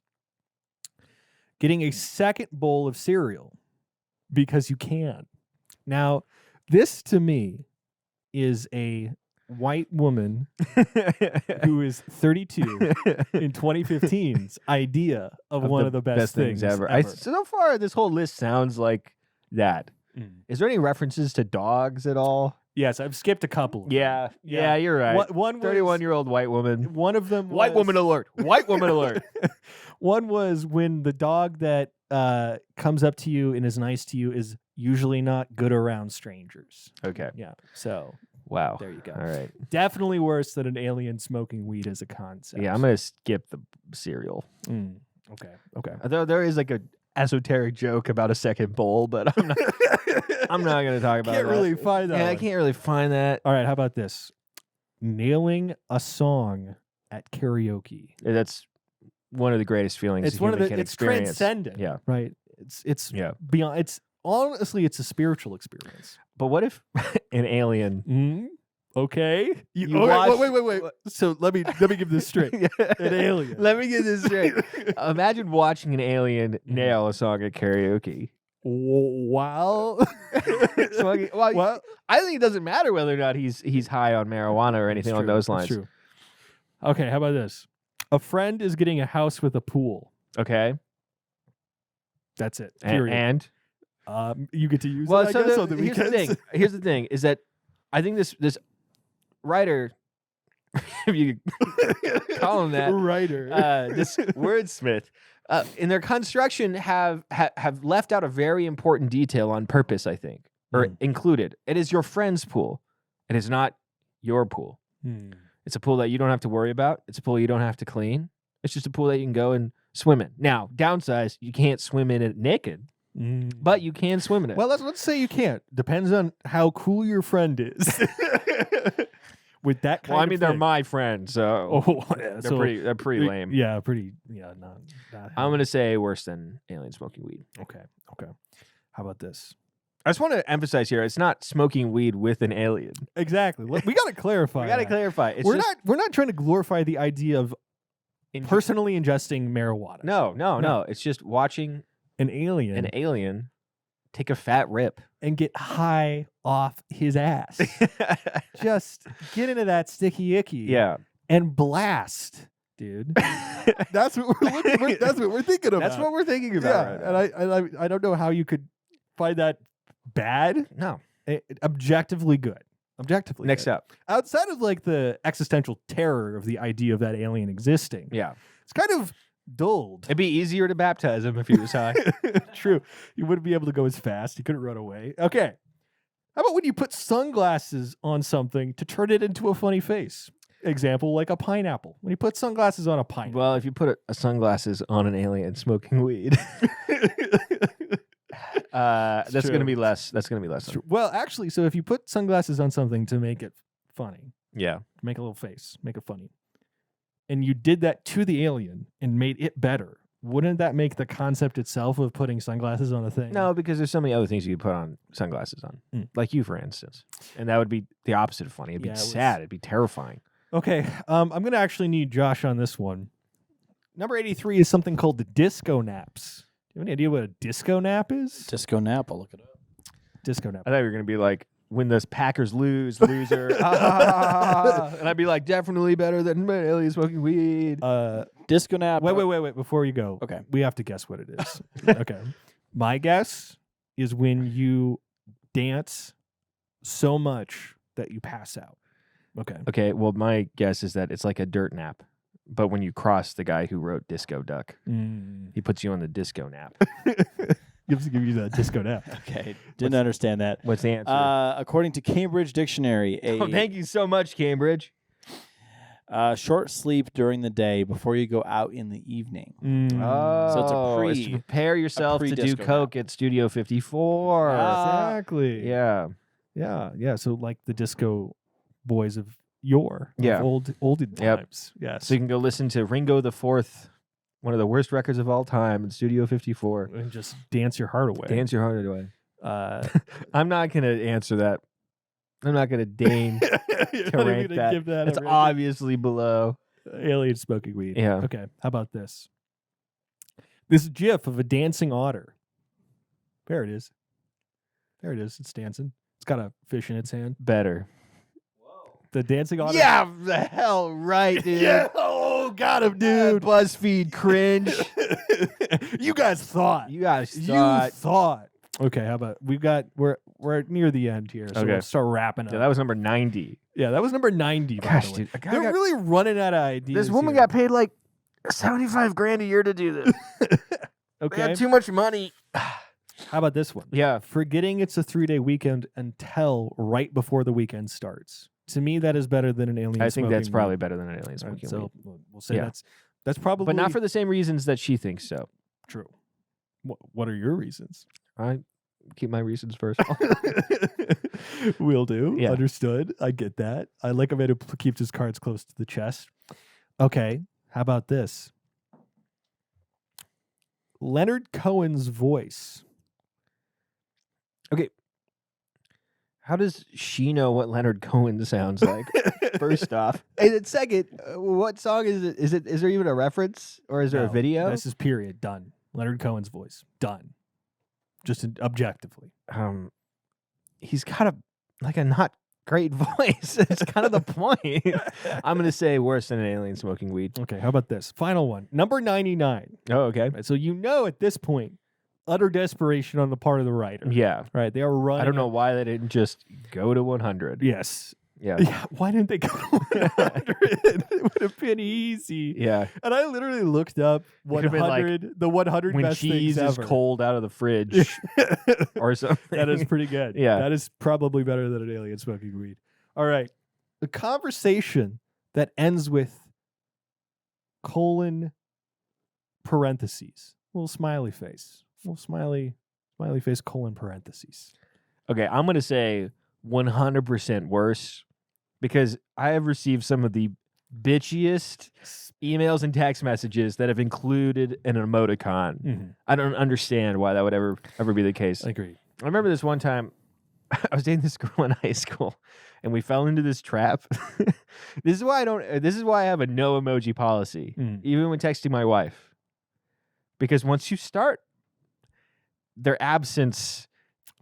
Speaker 2: Getting a second bowl of cereal because you can. Now, this to me is a white woman who is 32 in 2015's idea of one of the best things ever.
Speaker 3: So far, this whole list sounds like that. Is there any references to dogs at all?
Speaker 2: Yes, I've skipped a couple. Of them.
Speaker 3: Yeah, you're right.
Speaker 2: One
Speaker 3: 31-year-old white woman.
Speaker 2: One of them
Speaker 3: White woman alert. White woman alert.
Speaker 2: One was when the dog that comes up to you and is nice to you is usually not good around strangers.
Speaker 3: Okay.
Speaker 2: Yeah. So
Speaker 3: Wow.
Speaker 2: there you go.
Speaker 3: All right.
Speaker 2: Definitely worse than an alien smoking weed as a concept.
Speaker 3: Yeah, I'm going to skip the cereal.
Speaker 2: Okay.
Speaker 3: Although there is like a esoteric joke about a second bowl, but I'm not going to talk about
Speaker 2: Can't
Speaker 3: that.
Speaker 2: really find that.
Speaker 3: Yeah, I
Speaker 2: one.
Speaker 3: can't really find that.
Speaker 2: All right. How about this? Nailing a song at karaoke.
Speaker 3: That's one of the greatest feelings
Speaker 2: It's
Speaker 3: a
Speaker 2: one of
Speaker 3: human
Speaker 2: the.
Speaker 3: can
Speaker 2: It's
Speaker 3: experience.
Speaker 2: transcendent.
Speaker 3: Yeah.
Speaker 2: Right. It's
Speaker 3: Yeah.
Speaker 2: beyond. It's honestly, it's a spiritual experience.
Speaker 3: But what if an alien
Speaker 2: Okay.
Speaker 3: You
Speaker 2: okay,
Speaker 3: watch-
Speaker 2: wait. So let me give this straight. An alien.
Speaker 3: Let me get this straight. Imagine watching an alien nail a song at karaoke.
Speaker 2: Wow.
Speaker 3: Well, I think it doesn't matter whether or not he's high on marijuana or anything along those lines.
Speaker 2: That's true. Okay, how about this? A friend is getting a house with a pool.
Speaker 3: Okay.
Speaker 2: That's it.
Speaker 3: And,
Speaker 2: Period.
Speaker 3: and
Speaker 2: You get to use
Speaker 3: well,
Speaker 2: it,
Speaker 3: so
Speaker 2: I guess, on the
Speaker 3: here's the
Speaker 2: weekends.
Speaker 3: thing. Here's the thing is that I think this writer, if you could call him that,
Speaker 2: Writer.
Speaker 3: this wordsmith, in their construction have left out a very important detail on purpose, I think, or included. It is your friend's pool. It is not your pool. It's a pool that you don't have to worry about. It's a pool you don't have to clean. It's just a pool that you can go and swim in. Now, downsize, you can't swim in it naked, but you can swim in it.
Speaker 2: Well, let's say you can't. Depends on how cool your friend is. With that kind
Speaker 3: well, I
Speaker 2: of
Speaker 3: mean, they're
Speaker 2: thing.
Speaker 3: my friends, so
Speaker 2: yeah,
Speaker 3: they're pretty lame.
Speaker 2: Yeah, pretty. Yeah, not
Speaker 3: I'm gonna say worse than alien smoking weed.
Speaker 2: Okay. How about this?
Speaker 3: I just want to emphasize here: it's not smoking weed with an alien.
Speaker 2: Exactly. We got to clarify.
Speaker 3: We got to
Speaker 2: that.
Speaker 3: clarify. It's
Speaker 2: We're
Speaker 3: just
Speaker 2: not trying to glorify the idea of personally ingesting marijuana.
Speaker 3: No. It's just watching
Speaker 2: An alien
Speaker 3: an alien take a fat rip.
Speaker 2: and get high off his ass. Just get into that sticky icky.
Speaker 3: Yeah,
Speaker 2: And blast, dude. That's what we're looking for. That's what we're thinking about.
Speaker 3: that's what we're thinking about.
Speaker 2: Yeah,
Speaker 3: right now.
Speaker 2: and I don't know how you could find that bad.
Speaker 3: No.
Speaker 2: Objectively good. Objectively.
Speaker 3: Next
Speaker 2: good.
Speaker 3: up.
Speaker 2: Outside of like the existential terror of the idea of that alien existing,
Speaker 3: Yeah,
Speaker 2: it's kind of dulled.
Speaker 3: it'd be easier to baptize him if he was high.
Speaker 2: True. You wouldn't be able to go as fast. You couldn't run away. Okay. How about when you put sunglasses on something to turn it into a funny face? Example, like a pineapple. When you put sunglasses on a pineapple.
Speaker 3: Well, if you put a sunglasses on an alien smoking weed, that's
Speaker 2: true.
Speaker 3: gonna be less. That's gonna be less.
Speaker 2: True. Well, actually, so if you put sunglasses on something to make it funny,
Speaker 3: Yeah.
Speaker 2: make a little face, make it funny, and you did that to the alien and made it better, wouldn't that make the concept itself of putting sunglasses on a thing?
Speaker 3: No, because there's so many other things you could put on sunglasses on, like you, for instance, and that would be the opposite of funny. It'd be
Speaker 2: Yeah, it was-
Speaker 3: sad. It'd be terrifying.
Speaker 2: Okay, I'm going to actually need Josh on this one. Number 83 is something called the disco naps. Do you have any idea what a disco nap is?
Speaker 4: Disco nap. I'll look it up.
Speaker 2: Disco nap.
Speaker 3: I thought you were going to be like, when the Packers lose, loser. And I'd be like, definitely better than alien smoking weed.
Speaker 4: Disco nap.
Speaker 2: Wait. Before you go,
Speaker 4: Okay.
Speaker 2: we have to guess what it is. Okay. My guess is when you dance so much that you pass out. Okay.
Speaker 3: Okay, well, my guess is that it's like a dirt nap. But when you cross the guy who wrote Disco Duck, he puts you on the disco nap.
Speaker 2: Gives give you the disco nap.
Speaker 4: Okay. Didn't understand that.
Speaker 3: What's the answer?
Speaker 4: According to Cambridge Dictionary,
Speaker 3: Oh, thank you so much, Cambridge.
Speaker 4: Short sleep during the day before you go out in the evening.
Speaker 3: Oh,
Speaker 4: So it's a
Speaker 3: to prepare yourself to do
Speaker 4: pre-disco
Speaker 3: coke at Studio 54.
Speaker 2: Exactly.
Speaker 3: Yeah.
Speaker 2: Yeah. So like the disco boys of yore.
Speaker 3: Yeah.
Speaker 2: Of olden
Speaker 3: Yep.
Speaker 2: times. Yes.
Speaker 3: So you can go listen to Ringo the Fourth, one of the worst records of all time, in Studio 54.
Speaker 2: and just dance your heart away.
Speaker 3: Dance your heart away.
Speaker 2: Uh,
Speaker 3: I'm not going to answer that. I'm not going to deign
Speaker 2: you're
Speaker 3: to
Speaker 2: not even
Speaker 3: rank
Speaker 2: gonna
Speaker 3: that.
Speaker 2: give that
Speaker 3: It's
Speaker 2: a ranking.
Speaker 3: obviously below.
Speaker 2: Alien smoking weed.
Speaker 3: Yeah.
Speaker 2: Okay. How about this? This GIF of a dancing otter. There it is. There it is. It's dancing. It's got a fish in its hand.
Speaker 3: Better.
Speaker 2: The dancing otter.
Speaker 3: Yeah, the hell right, dude.
Speaker 2: Yeah. Oh, got him, dude.
Speaker 3: BuzzFeed cringe.
Speaker 2: You guys thought.
Speaker 3: You guys
Speaker 2: You
Speaker 3: thought.
Speaker 2: thought. Okay, how about we're near the end here, so
Speaker 3: Okay.
Speaker 2: we'll start wrapping up.
Speaker 3: Yeah, that was number 90.
Speaker 2: Yeah, that was number 90. by
Speaker 3: Gosh,
Speaker 2: the way.
Speaker 3: dude. a guy
Speaker 2: They're
Speaker 3: got-
Speaker 2: really running out of ideas.
Speaker 3: this woman
Speaker 2: here.
Speaker 3: got paid like 75 grand a year to do this. They
Speaker 2: Okay.
Speaker 3: had too much money.
Speaker 2: How about this one?
Speaker 3: Yeah.
Speaker 2: Forgetting it's a 3-day weekend until right before the weekend starts. To me, that is better than an alien.
Speaker 3: I think that's
Speaker 2: smoking
Speaker 3: probably
Speaker 2: weed.
Speaker 3: better than an alien
Speaker 2: All right,
Speaker 3: smoking
Speaker 2: so
Speaker 3: weed.
Speaker 2: we'll say
Speaker 3: Yeah.
Speaker 2: that's probably,
Speaker 3: But not for the same reasons that she thinks so.
Speaker 2: true. What are your reasons?
Speaker 3: I keep my reasons first.
Speaker 2: Will do.
Speaker 3: Yeah.
Speaker 2: Understood. I get that. I like a man who keeps his cards close to the chest. Okay. How about this? Leonard Cohen's voice.
Speaker 3: How does she know what Leonard Cohen sounds like? First off, and then second, what song is it? Is there even a reference, or is there a
Speaker 2: No,
Speaker 3: video?
Speaker 2: This is period. Done. Leonard Cohen's voice. Done. Just objectively.
Speaker 3: He's got a not great voice. It's kind of the point. I'm gonna say worse than an alien smoking weed.
Speaker 2: Okay. How about this? Final one. Number 99.
Speaker 3: Oh, okay.
Speaker 2: Right, so you know at this point, utter desperation on the part of the writer.
Speaker 3: Yeah.
Speaker 2: Right. They are running.
Speaker 3: I don't know why they didn't just go to 100.
Speaker 2: Yes.
Speaker 3: Yeah.
Speaker 2: Yeah. Why didn't they go to 100? It would have been easy.
Speaker 3: Yeah.
Speaker 2: And I literally looked up
Speaker 3: It could've been like
Speaker 2: 100, the 100
Speaker 3: When
Speaker 2: best
Speaker 3: cheese
Speaker 2: things
Speaker 3: is
Speaker 2: ever.
Speaker 3: cold out of the fridge or something.
Speaker 2: That is pretty good.
Speaker 3: Yeah.
Speaker 2: That is probably better than an alien smoking weed. All right. The conversation that ends with colon parentheses. Little smiley face. Little smiley face colon parentheses.
Speaker 3: Okay, I'm going to say 100% worse because I have received some of the bitchiest emails and text messages that have included an emoticon.
Speaker 2: Mm-hmm.
Speaker 3: I don't understand why that would ever be the case.
Speaker 2: I agree.
Speaker 3: I remember this one time I was dating this girl in high school and we fell into this trap. This is why I have a no emoji policy, even when texting my wife. Because once you start, their absence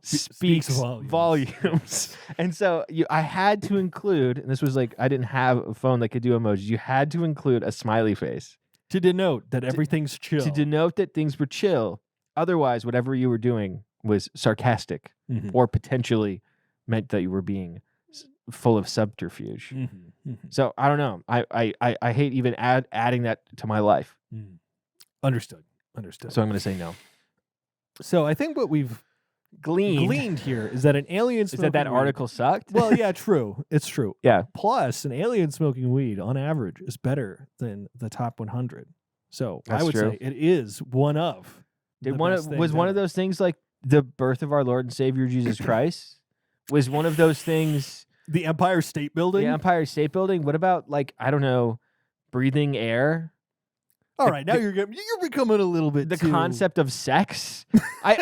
Speaker 3: speaks volumes. And so I had to include, and this was like, I didn't have a phone that could do emojis. You had to include a smiley face.
Speaker 2: To denote that everything's chill.
Speaker 3: To denote that things were chill. Otherwise, whatever you were doing was sarcastic or potentially meant that you were being full of subterfuge. So I don't know. I hate even adding that to my life.
Speaker 2: Understood.
Speaker 3: So I'm going to say no.
Speaker 2: So I think what we've gleaned here is that an alien
Speaker 3: Is
Speaker 2: smoking
Speaker 3: that
Speaker 2: weed-
Speaker 3: article sucked?
Speaker 2: Well, yeah, true. It's true.
Speaker 3: Yeah.
Speaker 2: Plus, an alien smoking weed on average is better than the top 100. So
Speaker 3: That's
Speaker 2: I would
Speaker 3: true.
Speaker 2: say it is one of.
Speaker 3: Did
Speaker 2: the
Speaker 3: one
Speaker 2: best
Speaker 3: of, was
Speaker 2: things
Speaker 3: one of
Speaker 2: ever.
Speaker 3: those things like the birth of our Lord and Savior Jesus Christ? Was one of those things
Speaker 2: The Empire State Building?
Speaker 3: the Empire State Building? What about like, I don't know, breathing air?
Speaker 2: All right, now you're becoming a little bit
Speaker 3: The
Speaker 2: too...
Speaker 3: concept of sex? I'm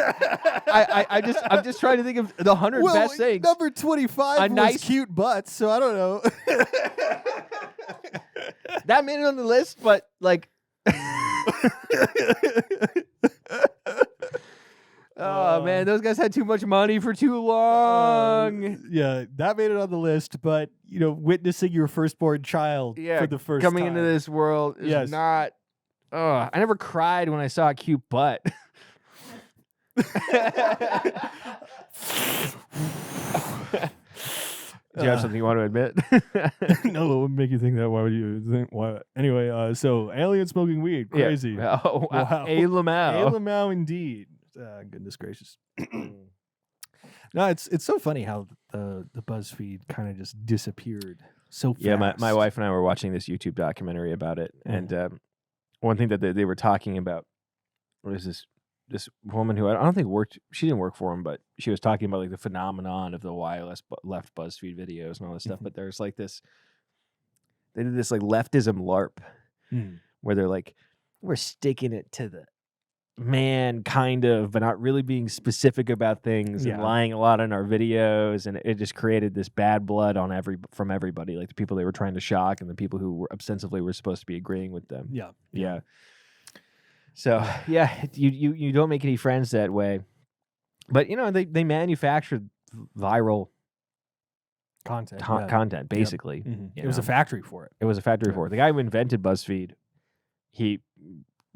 Speaker 3: just trying to think of the 100
Speaker 2: well,
Speaker 3: best things.
Speaker 2: number 25
Speaker 3: A
Speaker 2: was
Speaker 3: nice-
Speaker 2: cute butts, so I don't know.
Speaker 3: that made it on the list, but like, oh man, those guys had too much money for too long.
Speaker 2: Yeah, that made it on the list, but witnessing your firstborn child for the first
Speaker 3: coming
Speaker 2: time.
Speaker 3: into this world is not. I never cried when I saw a cute butt. Do you have something you want to admit?
Speaker 2: No, it would make you think that. Why would you think? Why? Anyway, so alien smoking weed, crazy.
Speaker 3: Yeah. Oh,
Speaker 2: wow.
Speaker 3: A Lamau.
Speaker 2: A Lamau indeed. Goodness gracious. No, it's so funny how the BuzzFeed kind of just disappeared so fast.
Speaker 3: Yeah, my wife and I were watching this YouTube documentary about it, and one thing that they were talking about was this woman who I don't think worked. She didn't work for him, but she was talking about like the phenomenon of the left BuzzFeed videos and all this stuff. But there's like this. They did this like leftism LARP, where they're like, we're sticking it to the man, kind of, but not really being specific about things and lying a lot in our videos, and it just created this bad blood on from everybody, like the people they were trying to shock and the people who were ostensibly were supposed to be agreeing with them. Yeah. So you don't make any friends that way, but they manufactured viral content basically.
Speaker 2: It was a factory for it.
Speaker 3: It was a factory for it. The guy who invented BuzzFeed, he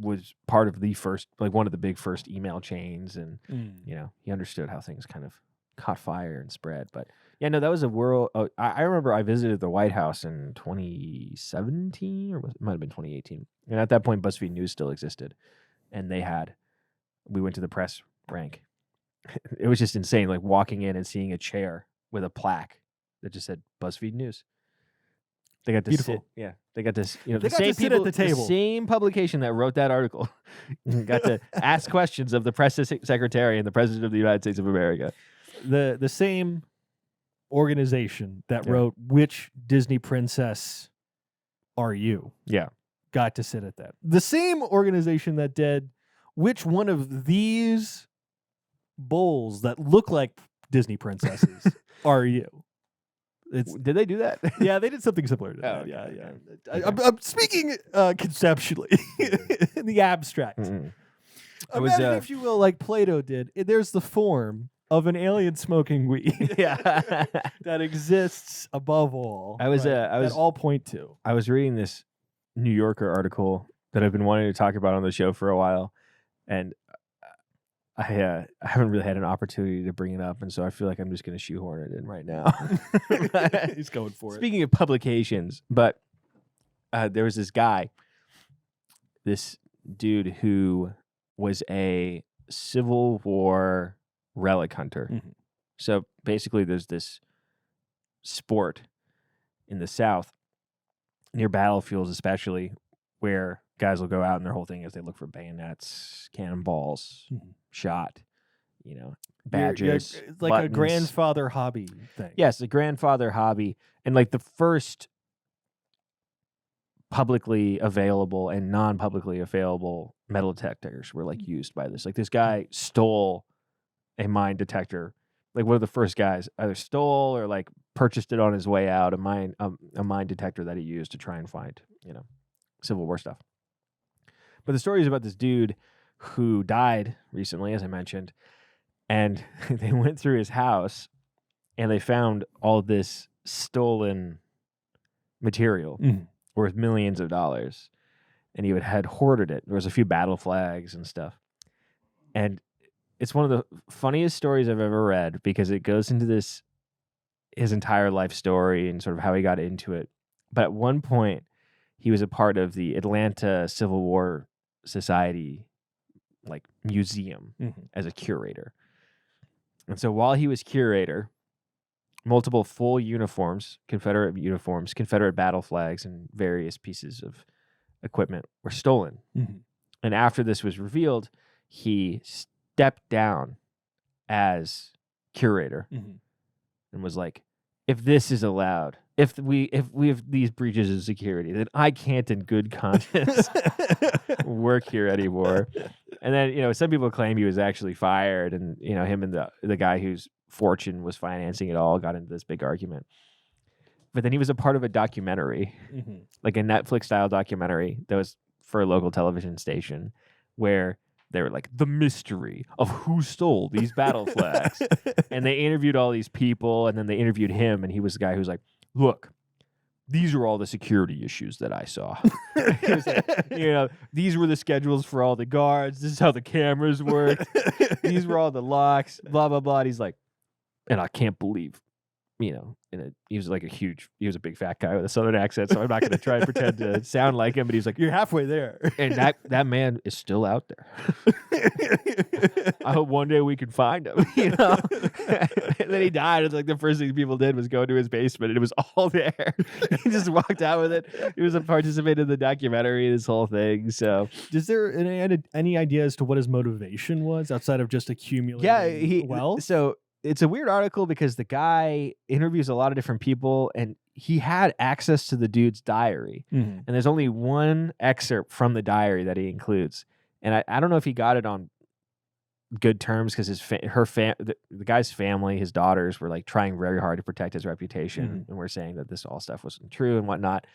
Speaker 3: was part of the first, like one of the big first email chains, and he understood how things kind of caught fire and spread. But that was a world. I remember I visited the White House in 2017, or it might have been 2018, and at that point BuzzFeed News still existed, and we went to the press rank. It was just insane, like walking in and seeing a chair with a plaque that just said BuzzFeed News. They got to
Speaker 2: Beautiful.
Speaker 3: sit. They got to.
Speaker 2: They got to sit at the table.
Speaker 3: The same publication that wrote that article got to ask questions of the press secretary and the president of the United States of America.
Speaker 2: The same organization that wrote "Which Disney princess are you?" got to sit at that. The same organization that did "Which one of these bowls that look like Disney princesses are you?"
Speaker 3: Did they do that?
Speaker 2: Yeah, they did something similar to that.
Speaker 3: Okay.
Speaker 2: Yeah. I'm speaking conceptually in the abstract. Imagine, if you will, like Plato did. There's the form of an alien smoking weed. That exists above all. That all point to.
Speaker 3: I was reading this New Yorker article that I've been wanting to talk about on the show for a while, and I haven't really had an opportunity to bring it up, and so I feel like I'm just going to shoehorn it in right now.
Speaker 2: He's going for it.
Speaker 3: Speaking of publications, but there was this guy, this dude who was a Civil War relic hunter. So basically there's this sport in the South, near battlefields especially, where guys will go out and their whole thing is they look for bayonets, cannonballs, shot, badges.
Speaker 2: It's like
Speaker 3: buttons.
Speaker 2: a grandfather hobby thing.
Speaker 3: Yes, a grandfather hobby. And like the first publicly available and non-publicly available metal detectors were like used by this. Like this guy stole a mine detector. Like one of the first guys either stole or like purchased it on his way out, a mine detector that he used to try and find, Civil War stuff. But the story is about this dude who died recently, as I mentioned, and they went through his house and they found all this stolen material worth millions of dollars, and he had hoarded it. There was a few battle flags and stuff, and it's one of the funniest stories I've ever read because it goes into his entire life story and sort of how he got into it. But at one point, he was a part of the Atlanta Civil War Society, like museum, as a curator. And so while he was curator, multiple full uniforms, Confederate battle flags, and various pieces of equipment were stolen. And after this was revealed, he stepped down as curator and was like, if this is allowed, if we have these breaches of security, then I can't in good conscience work here anymore. And then, some people claim he was actually fired, and, him and the guy whose fortune was financing it all got into this big argument. But then he was a part of a documentary, like a Netflix style documentary that was for a local television station, where they were like, the mystery of who stole these battle flags. And they interviewed all these people, and then they interviewed him, and he was the guy who's like, look, these are all the security issues that I saw. He was like, these were the schedules for all the guards. This is how the cameras worked. These were all the locks, blah, blah, blah. And he's like, and I can't believe, he was a big fat guy with a southern accent, so I'm not going to try and pretend to sound like him, but he's like,
Speaker 2: You're halfway there.
Speaker 3: and that man is still out there. I hope one day we can find him, And then he died, and like the first thing people did was go to his basement, and it was all there. He just walked out with it. He was a participant in the documentary, this whole thing. So,
Speaker 2: is there any idea as to what his motivation was outside of just accumulating wealth?
Speaker 3: So it's a weird article because the guy interviews a lot of different people, and he had access to the dude's diary. And there's only one excerpt from the diary that he includes. And I don't know if he got it on good terms because the guy's family, his daughters, were like trying very hard to protect his reputation, and we're saying that this all stuff wasn't true and whatnot.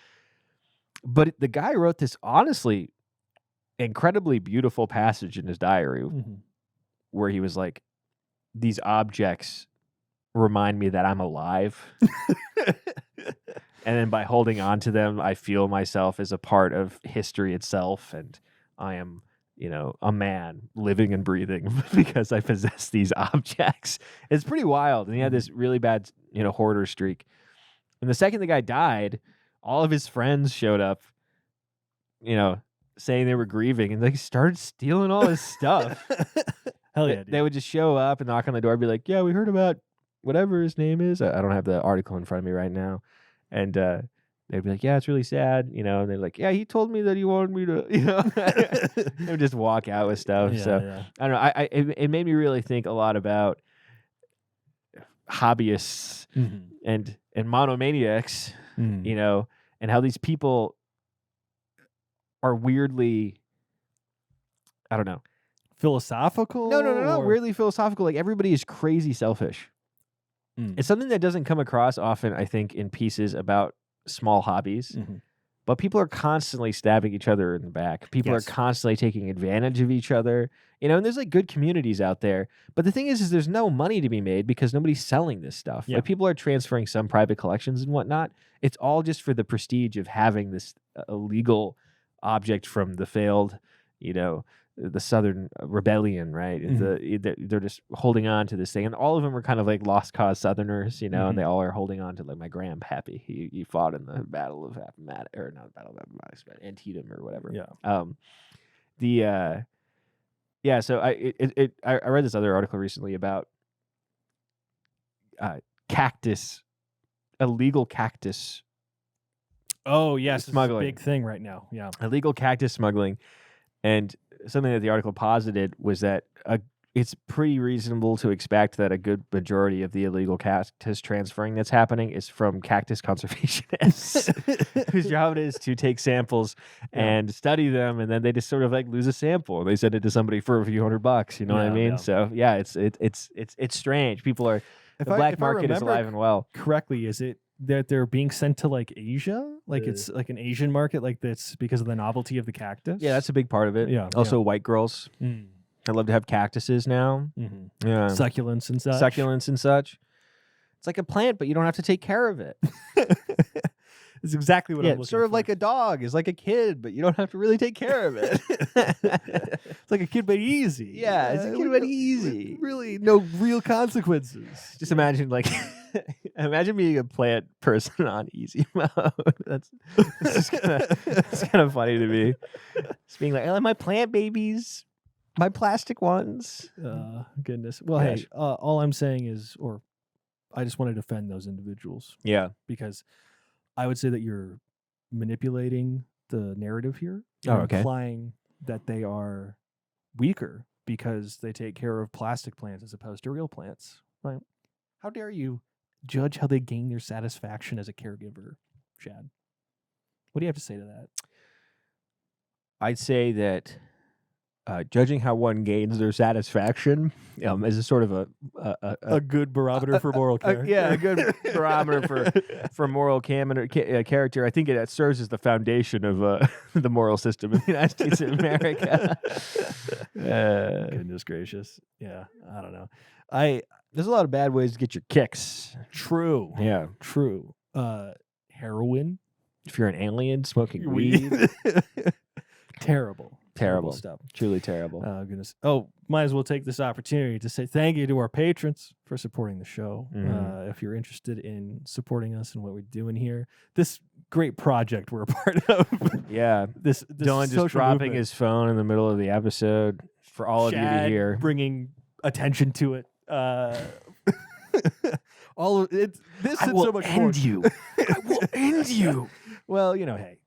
Speaker 3: But the guy wrote this honestly incredibly beautiful passage in his diary where he was like, these objects remind me that I'm alive. And then by holding on to them, I feel myself as a part of history itself. And I am, a man living and breathing because I possess these objects. It's pretty wild. And he had this really bad, hoarder streak. And the second the guy died, all of his friends showed up, saying they were grieving, and they started stealing all his stuff.
Speaker 2: Hell yeah,
Speaker 3: They would just show up and knock on the door and be like, yeah, we heard about whatever his name is. I don't have the article in front of me right now. And they'd be like, yeah, it's really sad, and they're like, yeah, he told me that he wanted me to, they would just walk out with stuff. I don't know. It made me really think a lot about hobbyists and monomaniacs, and how these people are weirdly, I don't know.
Speaker 2: Philosophical?
Speaker 3: No. Weirdly philosophical. Like, everybody is crazy selfish. It's something that doesn't come across often, I think, in pieces about small hobbies. But people are constantly stabbing each other in the back. People are constantly taking advantage of each other. And there's like good communities out there. But the thing is there's no money to be made because nobody's selling this stuff.
Speaker 2: Yeah.
Speaker 3: Like, people are transferring some private collections and whatnot. It's all just for the prestige of having this illegal object from the failed, the Southern Rebellion, right? They're just holding on to this thing, and all of them are kind of like lost cause Southerners, and they all are holding on to, like, my grandpappy. He fought in the Battle of Appomattox, or not Battle of Appomattox, but Antietam or whatever. So I read this other article recently about illegal cactus.
Speaker 2: Oh yes,
Speaker 3: smuggling.
Speaker 2: It's a big thing right now. Yeah,
Speaker 3: illegal cactus smuggling. And something that the article posited was that it's pretty reasonable to expect that a good majority of the illegal cactus transferring that's happening is from cactus conservationists whose job it is to take samples and study them, and then they just sort of like lose a sample and they send it to somebody for a few $100. You know what I mean? So yeah, it's strange. People are the black market is alive and well.
Speaker 2: Correctly, is it that they're being sent to like Asia? Like it's like an Asian market, like that's because of the novelty of the cactus?
Speaker 3: Yeah, that's a big part of it.
Speaker 2: Yeah.
Speaker 3: Also, white girls. I love to have cactuses now. Yeah.
Speaker 2: Succulents and
Speaker 3: such. It's like a plant, but you don't have to take care of it.
Speaker 2: It's exactly what I'm looking
Speaker 3: sort of
Speaker 2: for.
Speaker 3: like a dog is like a kid, but you don't have to really take care of it.
Speaker 2: It's like a kid, but easy.
Speaker 3: Yeah, it's a kid, but easy.
Speaker 2: Really, no real consequences.
Speaker 3: Just imagine, like, imagine being a plant person on easy mode. It's kind of funny to me. Just being like, I like my plant babies, my plastic ones.
Speaker 2: Goodness. Well, hey, all I'm saying is, or I just want to defend those individuals.
Speaker 3: Yeah,
Speaker 2: because I would say that you're manipulating the narrative here.
Speaker 3: Okay.
Speaker 2: Implying that they are weaker because they take care of plastic plants as opposed to real plants. Right? How dare you judge how they gain their satisfaction as a caregiver, Shad? What do you have to say to that?
Speaker 3: I'd say that judging how one gains their satisfaction is a sort of
Speaker 2: a good barometer for moral character.
Speaker 3: yeah, a good barometer for moral character. I think it serves as the foundation of the moral system in the United States of America.
Speaker 2: Goodness gracious. Yeah, I don't know.
Speaker 3: There's a lot of bad ways to get your kicks.
Speaker 2: True.
Speaker 3: Yeah,
Speaker 2: True. Heroin.
Speaker 3: if you're an alien smoking weed,
Speaker 2: Terrible.
Speaker 3: Terrible.
Speaker 2: Stuff.
Speaker 3: truly terrible.
Speaker 2: Oh, goodness. Oh, might as well take this opportunity to say thank you to our patrons for supporting the show.
Speaker 3: Mhm.
Speaker 2: If you're interested in supporting us and what we're doing here, this great project we're a part of.
Speaker 3: Yeah,
Speaker 2: this
Speaker 3: Dylan just
Speaker 2: social
Speaker 3: dropping
Speaker 2: movement.
Speaker 3: his phone in the middle of the episode for all of you to
Speaker 2: Shad
Speaker 3: hear.
Speaker 2: bringing attention to it. All of it. This and so much more.
Speaker 3: you. I will end you.
Speaker 2: Well, hey,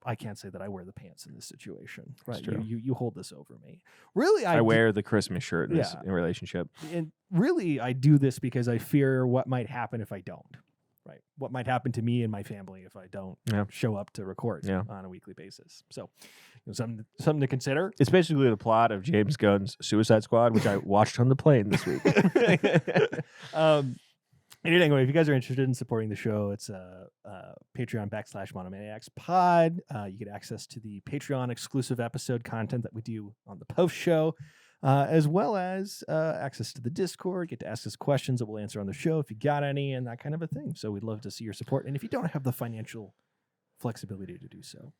Speaker 2: I can't say that I wear the pants in this situation. Right?
Speaker 3: true.
Speaker 2: You hold this over me. Really,
Speaker 3: I wear the Christmas shirt in this
Speaker 2: Yeah.
Speaker 3: relationship.
Speaker 2: and really, I do this because I fear what might happen if I don't. Right? What might happen to me and my family if I don't
Speaker 3: Yeah.
Speaker 2: show up to record
Speaker 3: Yeah.
Speaker 2: on a weekly basis. So, something to consider.
Speaker 3: It's basically the plot of James Gunn's Suicide Squad, which I watched on the plane this week.
Speaker 2: Anyway, if you guys are interested in supporting the show, it's Patreon.com/Monomaniacs pod. You get access to the Patreon exclusive episode content that we do on the post show, as well as access to the Discord. Get to ask us questions that we'll answer on the show if you got any, and that kind of a thing. So we'd love to see your support. And if you don't have the financial flexibility to do so,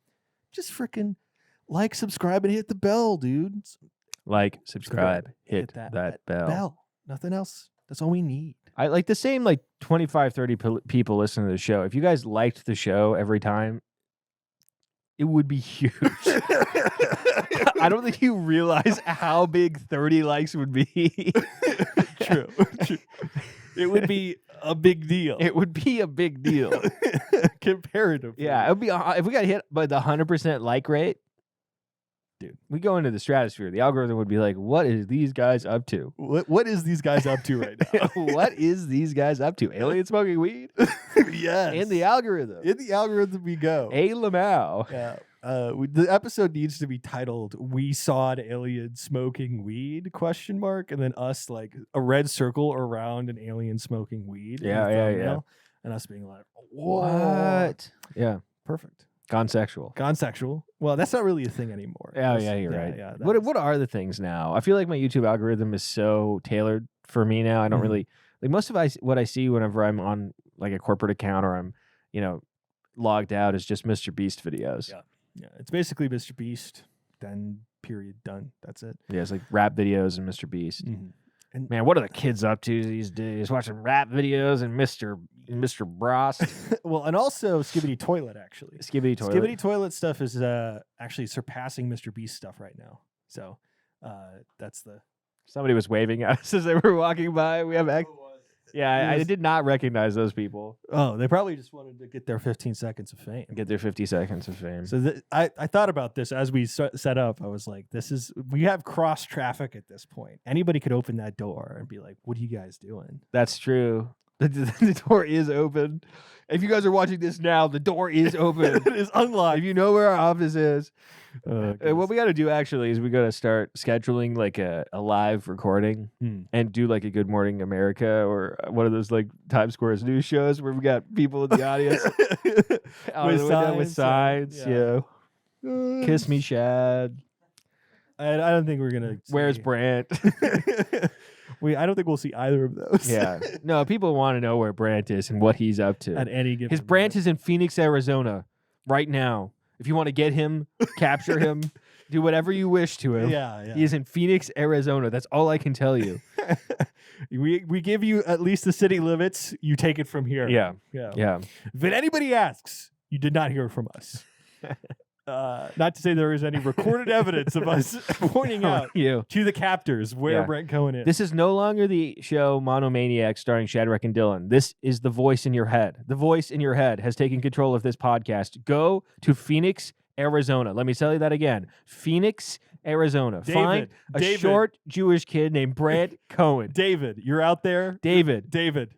Speaker 2: just freaking like, subscribe, and hit the bell, dude.
Speaker 3: Like, subscribe, hit that bell.
Speaker 2: Nothing else. That's all we need.
Speaker 3: I like the same 25, 30 people listen to the show. If you guys liked the show every time, it would be huge. I don't think you realize how big 30 likes would be.
Speaker 2: True. It would be a big deal.
Speaker 3: It would be a big deal.
Speaker 2: Comparatively.
Speaker 3: Yeah, it would be if we got hit by the 100% like rate,
Speaker 2: dude,
Speaker 3: we go into the stratosphere. The algorithm would be like, "What is these guys up to?
Speaker 2: What is these guys up to right now?
Speaker 3: What is these guys up to? Alien smoking weed?"
Speaker 2: Yes.
Speaker 3: In the algorithm.
Speaker 2: In the algorithm we go.
Speaker 3: A Lamau.
Speaker 2: Yeah. The episode needs to be titled "We Saw an Alien Smoking Weed?" And then us a red circle around an alien smoking weed. in the
Speaker 3: Yeah.
Speaker 2: thumbnail, and us being like, "Whoa,
Speaker 3: What? Yeah.
Speaker 2: perfect."
Speaker 3: Gone sexual.
Speaker 2: Gone sexual. Well, that's not really a thing anymore.
Speaker 3: Oh,
Speaker 2: That's-
Speaker 3: yeah, you're right.
Speaker 2: Yeah,
Speaker 3: What are the things now? I feel like my YouTube algorithm is so tailored for me now. I don't
Speaker 2: Mhm.
Speaker 3: really most of what I see whenever I'm on a corporate account or I'm logged out is just Mr. Beast videos.
Speaker 2: Yeah, it's basically Mr. Beast. Then period. Done. That's it.
Speaker 3: Yeah, it's like rap videos and Mr. Beast.
Speaker 2: And
Speaker 3: Man, what are the kids up to these days? Watching rap videos and Mr. Brost,
Speaker 2: well, and also Skibbity Toilet actually.
Speaker 3: Skibbity Toilet.
Speaker 2: Skibbity Toilet stuff is actually surpassing Mr. Beast stuff right now. So that's the.
Speaker 3: Somebody was waving at us as they were walking by. We have I did not recognize those people.
Speaker 2: Oh, they probably just wanted to get their 15 seconds of fame.
Speaker 3: Get their 50 seconds of fame.
Speaker 2: So I thought about this as we set up. I was like, we have cross traffic at this point. Anybody could open that door and be like, "What are you guys doing?"
Speaker 3: That's true. The door is open. If you guys are watching this now, the door is open.
Speaker 2: It is unlocked.
Speaker 3: If you know where our office is. What
Speaker 2: Goodness.
Speaker 3: we got to do actually is we got to start scheduling a live recording and do a Good Morning America or one of those Times Square's news shows where we got people in the audience out of the window with signs. Yeah. Kiss me, Shad.
Speaker 2: I don't think we're gonna.
Speaker 3: Where's
Speaker 2: see-
Speaker 3: Brant?
Speaker 2: I don't think we'll see either of those.
Speaker 3: Yeah. No, people want to know where Brant is and what he's up to.
Speaker 2: At any given.
Speaker 3: His Brant is in Phoenix, Arizona, right now. If you want to get him, capture him, do whatever you wish to him.
Speaker 2: Yeah.
Speaker 3: He is in Phoenix, Arizona. That's all I can tell you.
Speaker 2: we give you at least the city limits. You take it from here.
Speaker 3: Yeah.
Speaker 2: Yeah. If anybody asks, you did not hear from us. Not to say there is any recorded evidence of us pointing out
Speaker 3: You.
Speaker 2: to the captors where
Speaker 3: Yeah.
Speaker 2: Brent Cohen is.
Speaker 3: This is no longer the show Monomaniacs starring Shadrach and Dylan. This is the voice in your head. The voice in your head has taken control of this podcast. Go to Phoenix, Arizona. Let me tell you that again. Phoenix, Arizona. Find a
Speaker 2: David.
Speaker 3: short Jewish kid named Brant Cohen.
Speaker 2: David, you're out there.
Speaker 3: David.
Speaker 2: David,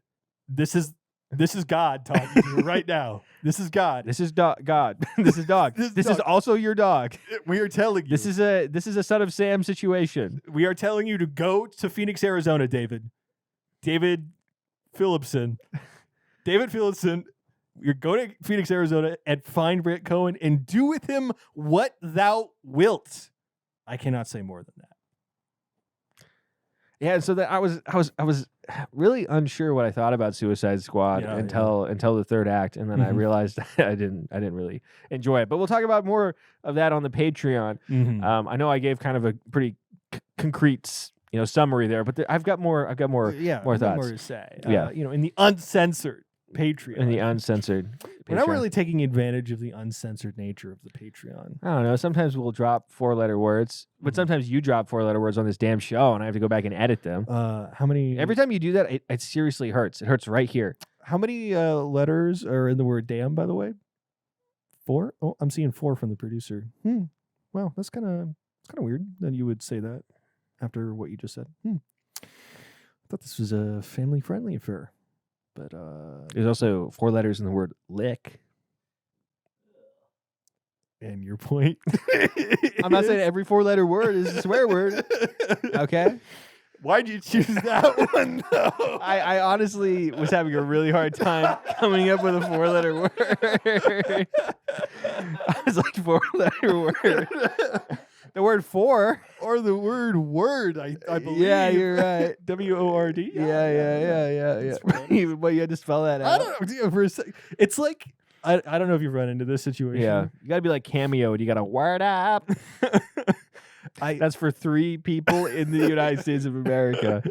Speaker 2: this is This is God talking to you right now. This is God.
Speaker 3: This is God. This is dog. This is also your dog.
Speaker 2: We are telling you.
Speaker 3: This is a Son of Sam situation.
Speaker 2: We are telling you to go to Phoenix, Arizona, David. David Phillipson. You're going to Phoenix, Arizona, and find Brett Cohen and do with him what thou wilt. I cannot say more than that.
Speaker 3: Yeah, so that I was really unsure what I thought about Suicide Squad until the third act, and then I realized I didn't really enjoy it. But we'll talk about more of that on the Patreon. I know I gave kind of a pretty concrete summary there, but I've got more thoughts.
Speaker 2: More to say. In the uncensored Patreon.
Speaker 3: In the uncensored Patreon.
Speaker 2: We're not really taking advantage of the uncensored nature of the Patreon.
Speaker 3: I don't know. Sometimes we'll drop 4-letter words, but sometimes you drop 4-letter words on this damn show, and I have to go back and edit them.
Speaker 2: How many?
Speaker 3: Every time you do that, it seriously hurts. It hurts right here.
Speaker 2: How many letters are in the word damn, by the way? 4? Oh, I'm seeing 4 from the producer. Well, that's kind of weird that you would say that after what you just said. I thought this was a family-friendly affair. But
Speaker 3: there's also 4 letters in the word lick.
Speaker 2: And your point?
Speaker 3: I'm not saying every 4-letter word is a swear word. Okay?
Speaker 2: Why'd you choose that one, though?
Speaker 3: I honestly was having a really hard time coming up with a 4-letter word. I was like, 4-letter word. The word for.
Speaker 2: Or the word word, I believe.
Speaker 3: Yeah, you're right.
Speaker 2: W-O-R-D?
Speaker 3: Yeah. But you had to spell that out.
Speaker 2: I don't know. For a sec. It's like, I don't know if you've run into this situation.
Speaker 3: Yeah. You got to be like Cameo, and you got to word up. That's for 3 people in the United States of America.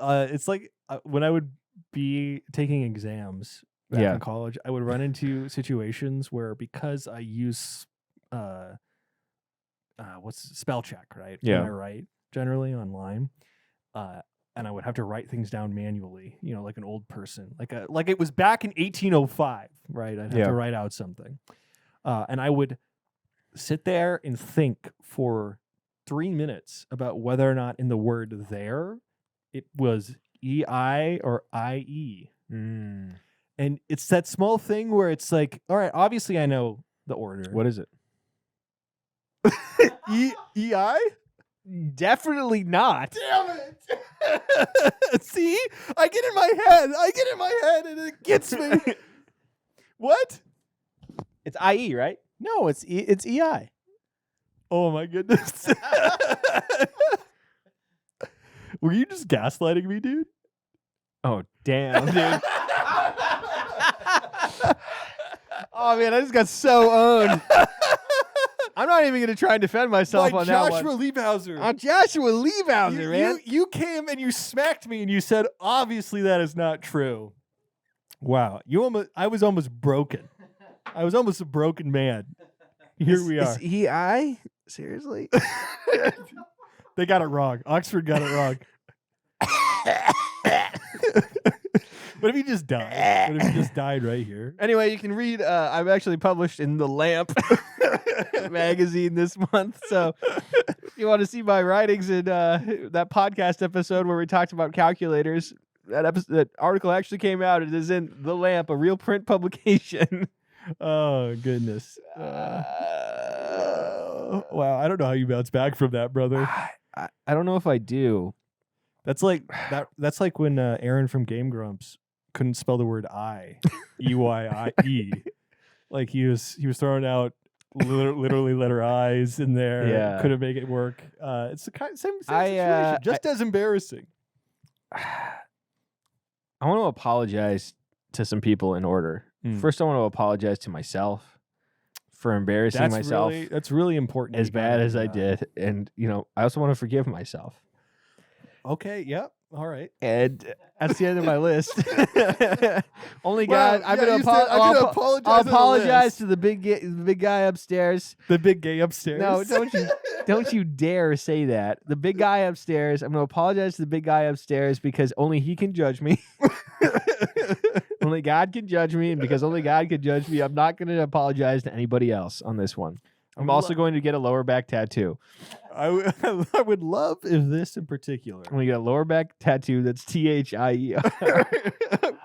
Speaker 2: It's like when I would be taking exams back in college, I would run into situations where, because I use spell check, right?
Speaker 3: Yeah.
Speaker 2: When I write generally online, and I would have to write things down manually, like an old person, like it was back in 1805, right? I'd have to write out something, and I would sit there and think for 3 minutes about whether or not in the word there it was EI or IE. And it's that small thing where it's like, all right, obviously I know the order.
Speaker 3: What is it?
Speaker 2: EI?
Speaker 3: Definitely not.
Speaker 2: Damn it. See? I get in my head and it gets me. What?
Speaker 3: It's IE, right?
Speaker 4: No, it's EI.
Speaker 2: Oh my goodness. Were you just gaslighting me, dude?
Speaker 3: Oh, damn, dude. Oh, man, I just got so owned. I'm not even going to try and defend myself on that one.
Speaker 2: Joshua Liebhauser.
Speaker 3: On Joshua Liebhauser, man.
Speaker 2: You came and you smacked me and you said, obviously that is not true. Wow. I was almost broken. I was almost a broken man. Here we are.
Speaker 3: Is EI? Seriously?
Speaker 2: They got it wrong. Oxford got it wrong. What if he just died? What if he just died right here?
Speaker 3: Anyway, you can read. I'm actually published in The Lamp magazine this month. So if you want to see my writings in that podcast episode where we talked about calculators, that article actually came out. It is in The Lamp, a real print publication.
Speaker 2: Oh, goodness. Wow, I don't know how you bounce back from that, brother.
Speaker 3: I don't know if I do.
Speaker 2: That's like when Aaron from Game Grumps couldn't spell the word I, E-Y-I-E. Like he was throwing out literally letter I's in there.
Speaker 3: Yeah.
Speaker 2: Couldn't make it work. It's the same situation. Just as embarrassing.
Speaker 3: I want to apologize to some people in order. First, I want to apologize to myself for embarrassing myself.
Speaker 2: That's really important.
Speaker 3: As bad as I did. And, I also want to forgive myself.
Speaker 2: Okay, yep. All right.
Speaker 3: And that's the end of my list. Only God. I'm going to apologize to the big guy upstairs.
Speaker 2: The big gay upstairs.
Speaker 3: No, don't you dare say that. The big guy upstairs. I'm going to apologize to the big guy upstairs because only he can judge me. Only God can judge me, and because only God can judge me, I'm not going to apologize to anybody else on this one. I'm also going to get a lower back tattoo.
Speaker 2: I would love if this in particular.
Speaker 3: We got a lower back tattoo that's THIER.
Speaker 2: I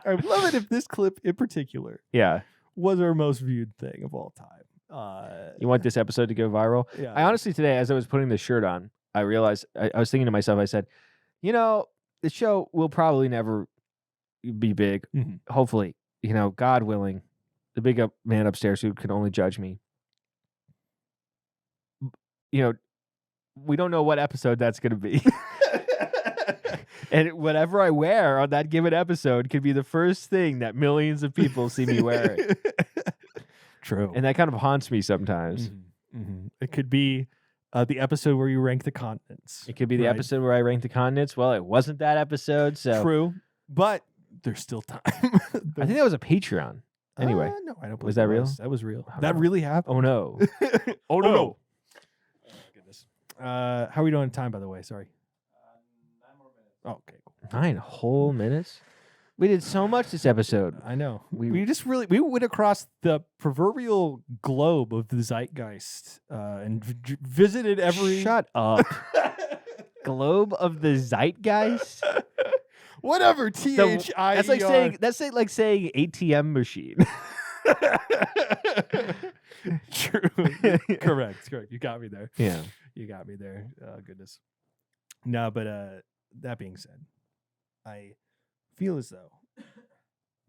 Speaker 2: would love it if this clip in particular
Speaker 3: Yeah.
Speaker 2: was our most viewed thing of all time.
Speaker 3: You want this episode to go viral?
Speaker 2: Yeah.
Speaker 3: I honestly, today, as I was putting the shirt on, I realized, I was thinking to myself, I said, the show will probably never be big.
Speaker 2: Mhm.
Speaker 3: Hopefully, God willing, the big man upstairs who can only judge me. We don't know what episode that's going to be. And whatever I wear on that given episode could be the first thing that millions of people see me wearing.
Speaker 2: True.
Speaker 3: And that kind of haunts me sometimes.
Speaker 2: It could be the episode where you rank the continents.
Speaker 3: It could be the episode where I rank the continents. Well, it wasn't that episode, so
Speaker 2: True, but there's still time.
Speaker 3: I think that was a Patreon. Anyway,
Speaker 2: no, I don't believe
Speaker 3: was that
Speaker 2: it
Speaker 3: real?
Speaker 2: That was real.
Speaker 3: Oh,
Speaker 2: That
Speaker 3: no.
Speaker 2: really happened.
Speaker 3: Oh no!
Speaker 2: Oh no! Goodness. How are we doing on time, by the way? Sorry. 9 more minutes. Oh, okay, cool.
Speaker 3: 9 whole minutes. We did so much this episode.
Speaker 2: I know. We just really went across the proverbial globe of the zeitgeist and visited every.
Speaker 3: Shut up. Globe of the zeitgeist.
Speaker 2: Whatever. THIER.
Speaker 3: That's like saying ATM machine.
Speaker 2: True. Correct. You got me there.
Speaker 3: Yeah.
Speaker 2: You got me there. Oh, goodness. No, but that being said, I feel as though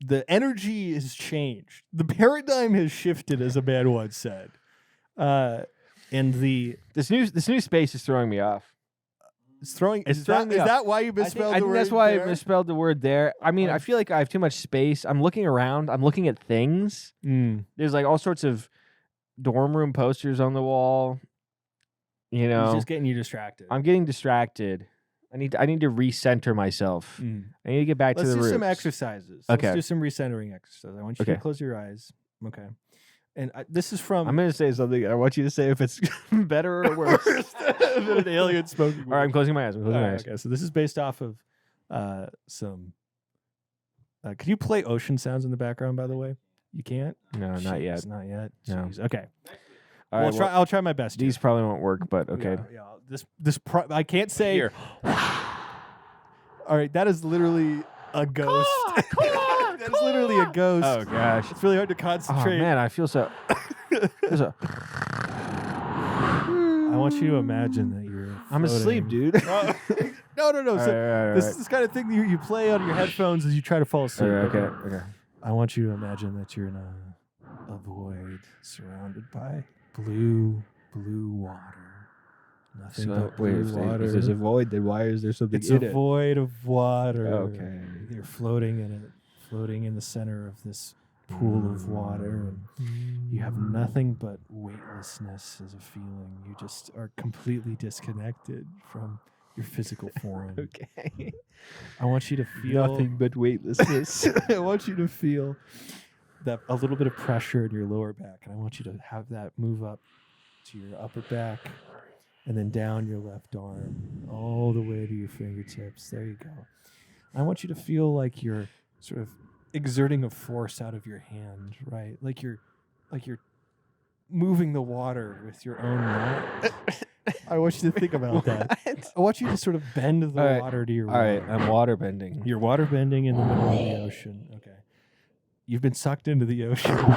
Speaker 2: the energy has changed. The paradigm has shifted, as a man once said. And
Speaker 3: this new space is throwing me off.
Speaker 2: it's throwing.
Speaker 3: It's
Speaker 2: Is
Speaker 3: throwing me off.
Speaker 2: that why you misspelled
Speaker 3: I
Speaker 2: the
Speaker 3: think
Speaker 2: word?
Speaker 3: that's why
Speaker 2: there?
Speaker 3: I misspelled the word there. I mean, I feel like I have too much space. I'm looking around. I'm looking at things. There's like all sorts of dorm room posters on the wall.
Speaker 2: It's just getting you distracted.
Speaker 3: I'm getting distracted. I need to recenter myself. I need to get back
Speaker 2: Let's
Speaker 3: to the
Speaker 2: do
Speaker 3: roots.
Speaker 2: some exercises.
Speaker 3: Okay.
Speaker 2: Let's do some recentering exercises. I want you to close your eyes. Okay. And this is from.
Speaker 3: I'm going to say something. I want you to say if it's better or worse.
Speaker 2: than an alien smoking.
Speaker 3: All right, I'm closing my eyes.
Speaker 2: Okay, so this is based off of some. Could you play ocean sounds in the background? By the way, you can't.
Speaker 3: No, not yet.
Speaker 2: Not yet.
Speaker 3: No.
Speaker 2: Jeez. Okay.
Speaker 3: All right,
Speaker 2: I'll try my best.
Speaker 3: These probably won't work, but okay.
Speaker 2: Yeah. I can't say.
Speaker 3: Here.
Speaker 2: All right, that is literally a ghost. That is literally a ghost.
Speaker 3: Oh gosh.
Speaker 2: It's really hard to
Speaker 3: Oh
Speaker 2: concentrate.
Speaker 3: man, I feel so.
Speaker 2: I want you to imagine that you're.
Speaker 3: I'm asleep,
Speaker 2: floating.
Speaker 3: dude.
Speaker 2: No.
Speaker 3: All
Speaker 2: So
Speaker 3: right.
Speaker 2: this is the kind of thing that you play on your headphones as you try to fall asleep.
Speaker 3: Okay.
Speaker 2: I want you to imagine that you're in a void surrounded by blue water. Nothing but blue water.
Speaker 3: If there's a void, then why is there something
Speaker 2: It's
Speaker 3: in
Speaker 2: a
Speaker 3: it?
Speaker 2: void of water.
Speaker 3: Okay.
Speaker 2: You're floating in it, floating in the center of this pool of water, and you have nothing but weightlessness as a feeling. You just are completely disconnected from your physical form.
Speaker 3: Okay.
Speaker 2: I want you to feel
Speaker 3: Nothing but weightlessness.
Speaker 2: I want you to feel that a little bit of pressure in your lower back, and I want you to have that move up to your upper back, and then down your left arm, all the way to your fingertips. There you go. I want you to feel like you're sort of exerting a force out of your hand, right? Like you're moving the water with your own mind. I want you to think about that. I want you to sort of bend the
Speaker 3: All right.
Speaker 2: water to your
Speaker 3: All right,
Speaker 2: will.
Speaker 3: I'm water bending.
Speaker 2: You're water bending in the middle of the ocean. Okay. You've been sucked into the ocean.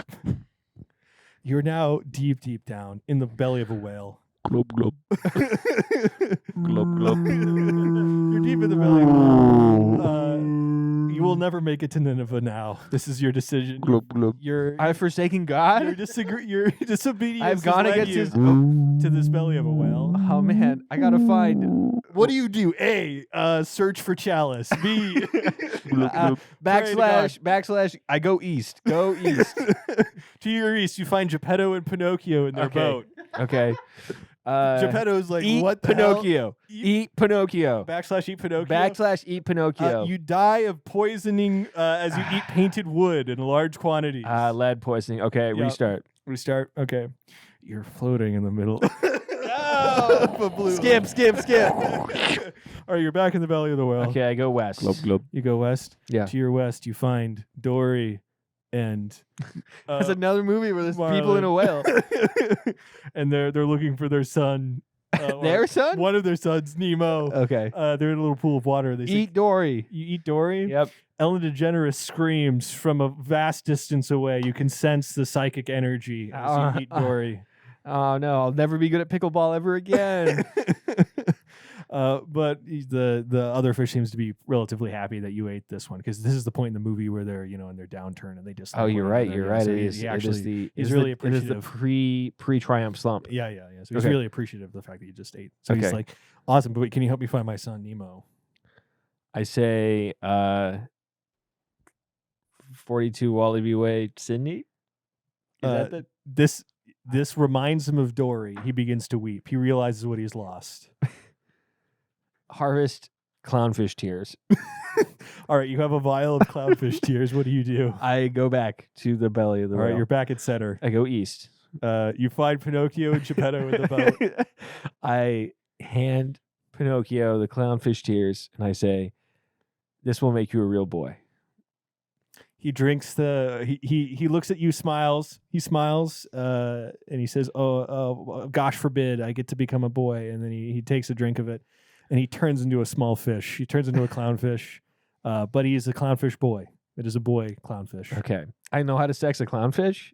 Speaker 2: You're now deep down in the belly of a whale.
Speaker 3: Glub glub. Glub glub.
Speaker 2: You're deep in the belly of a whale. You will never make it to Nineveh now. This is your decision.
Speaker 3: Glub glub. I've forsaken God.
Speaker 2: Your disobedience.
Speaker 3: I've gone
Speaker 2: has led
Speaker 3: against
Speaker 2: you
Speaker 3: his.
Speaker 2: to this belly of a whale.
Speaker 3: Oh man, I gotta find.
Speaker 2: What do you do? A. Search for chalice. B.
Speaker 3: Backslash. I go east. Go east.
Speaker 2: To your east, you find Geppetto and Pinocchio in their
Speaker 3: Okay.
Speaker 2: boat.
Speaker 3: Okay.
Speaker 2: Geppetto's like,
Speaker 3: Eat
Speaker 2: what the
Speaker 3: Pinocchio.
Speaker 2: hell?
Speaker 3: Eat Pinocchio.
Speaker 2: Backslash eat Pinocchio.
Speaker 3: Backslash eat Pinocchio.
Speaker 2: You die of poisoning as you eat painted wood in large quantities.
Speaker 3: Lead poisoning. Okay,
Speaker 2: Yep.
Speaker 3: restart.
Speaker 2: Restart. Okay. You're floating in the middle.
Speaker 3: Skip.
Speaker 2: All right, you're back in the belly of the whale.
Speaker 3: Okay, I go west.
Speaker 2: You go west.
Speaker 3: Yeah.
Speaker 2: To your west, you find Dory and
Speaker 3: That's another movie where there's people
Speaker 2: Marlon.
Speaker 3: in a whale.
Speaker 2: and they're looking for their son or
Speaker 3: Their son?
Speaker 2: one of their sons, Nemo.
Speaker 3: Okay.
Speaker 2: They're in a little pool of water. They say,
Speaker 3: Eat Dory.
Speaker 2: "You eat Dory."
Speaker 3: Yep.
Speaker 2: Ellen DeGeneres screams from a vast distance away. You can sense the psychic energy as you eat Dory.
Speaker 3: Oh no, I'll never be good at pickleball ever again.
Speaker 2: But the other fish seems to be relatively happy that you ate this one because this is the point in the movie where they're in their downturn and they just.
Speaker 3: Oh, you're right. You're right.
Speaker 2: So
Speaker 3: It
Speaker 2: he
Speaker 3: is
Speaker 2: he's really
Speaker 3: it is the
Speaker 2: appreciative.
Speaker 3: pre-triumph slump.
Speaker 2: Yeah. So he's
Speaker 3: Okay.
Speaker 2: really appreciative of the fact that you just ate. So he's
Speaker 3: Okay.
Speaker 2: like, awesome. But wait, can you help me find my son Nemo?
Speaker 3: I say 42 Wallaby Way, Sydney. Is that the
Speaker 2: This reminds him of Dory. He begins to weep. He realizes what he's lost.
Speaker 3: harvest clownfish tears?
Speaker 2: All right, you have a vial of clownfish tears. What do you do?
Speaker 3: I go back to the belly of the
Speaker 2: All right,
Speaker 3: whale.
Speaker 2: you're back at center.
Speaker 3: I go east.
Speaker 2: You find Pinocchio and Geppetto in the boat.
Speaker 3: I hand Pinocchio the clownfish tears and I say, "This will make you a real boy."
Speaker 2: He drinks he looks at you, smiles. He smiles, and he says, "Oh, gosh forbid I get to become a boy." And then he takes a drink of it, and he turns into a small fish. He turns into a clownfish, but he is a clownfish boy. It is a boy clownfish.
Speaker 3: Okay. I know how to sex a clownfish.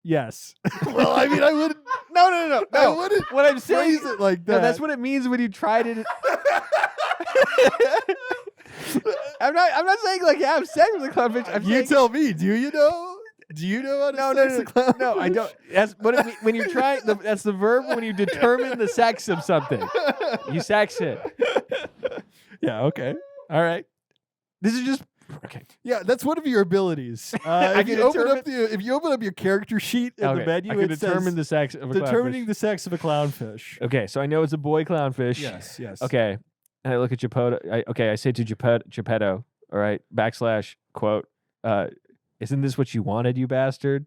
Speaker 2: Yes.
Speaker 4: Well, I mean, I wouldn't.
Speaker 3: No.
Speaker 4: I wouldn't
Speaker 3: What I'm saying
Speaker 4: phrase it like that.
Speaker 3: No, that's what it means when you tried it. I'm not saying like have sex with a clownfish. I'm
Speaker 4: You
Speaker 3: saying,
Speaker 4: tell me. Do you know? Do you know how to sex a clown?
Speaker 3: no, I don't. That's what it mean, when you try. That's the verb when you determine the sex of something. You sex it.
Speaker 2: Yeah. Okay. All right.
Speaker 3: This is just okay.
Speaker 2: Yeah, that's one of your abilities.
Speaker 3: I
Speaker 2: If
Speaker 3: can
Speaker 2: you open up your character sheet in the menu,
Speaker 3: I can
Speaker 2: it
Speaker 3: determine
Speaker 2: says
Speaker 3: the sex of a
Speaker 2: determining
Speaker 3: clownfish.
Speaker 2: the sex of a clownfish.
Speaker 3: Okay, so I know it's a boy clownfish.
Speaker 2: Yes.
Speaker 3: Okay, and I look at Geppetto. I say to Geppetto, all right, / quote, isn't this what you wanted, you bastard?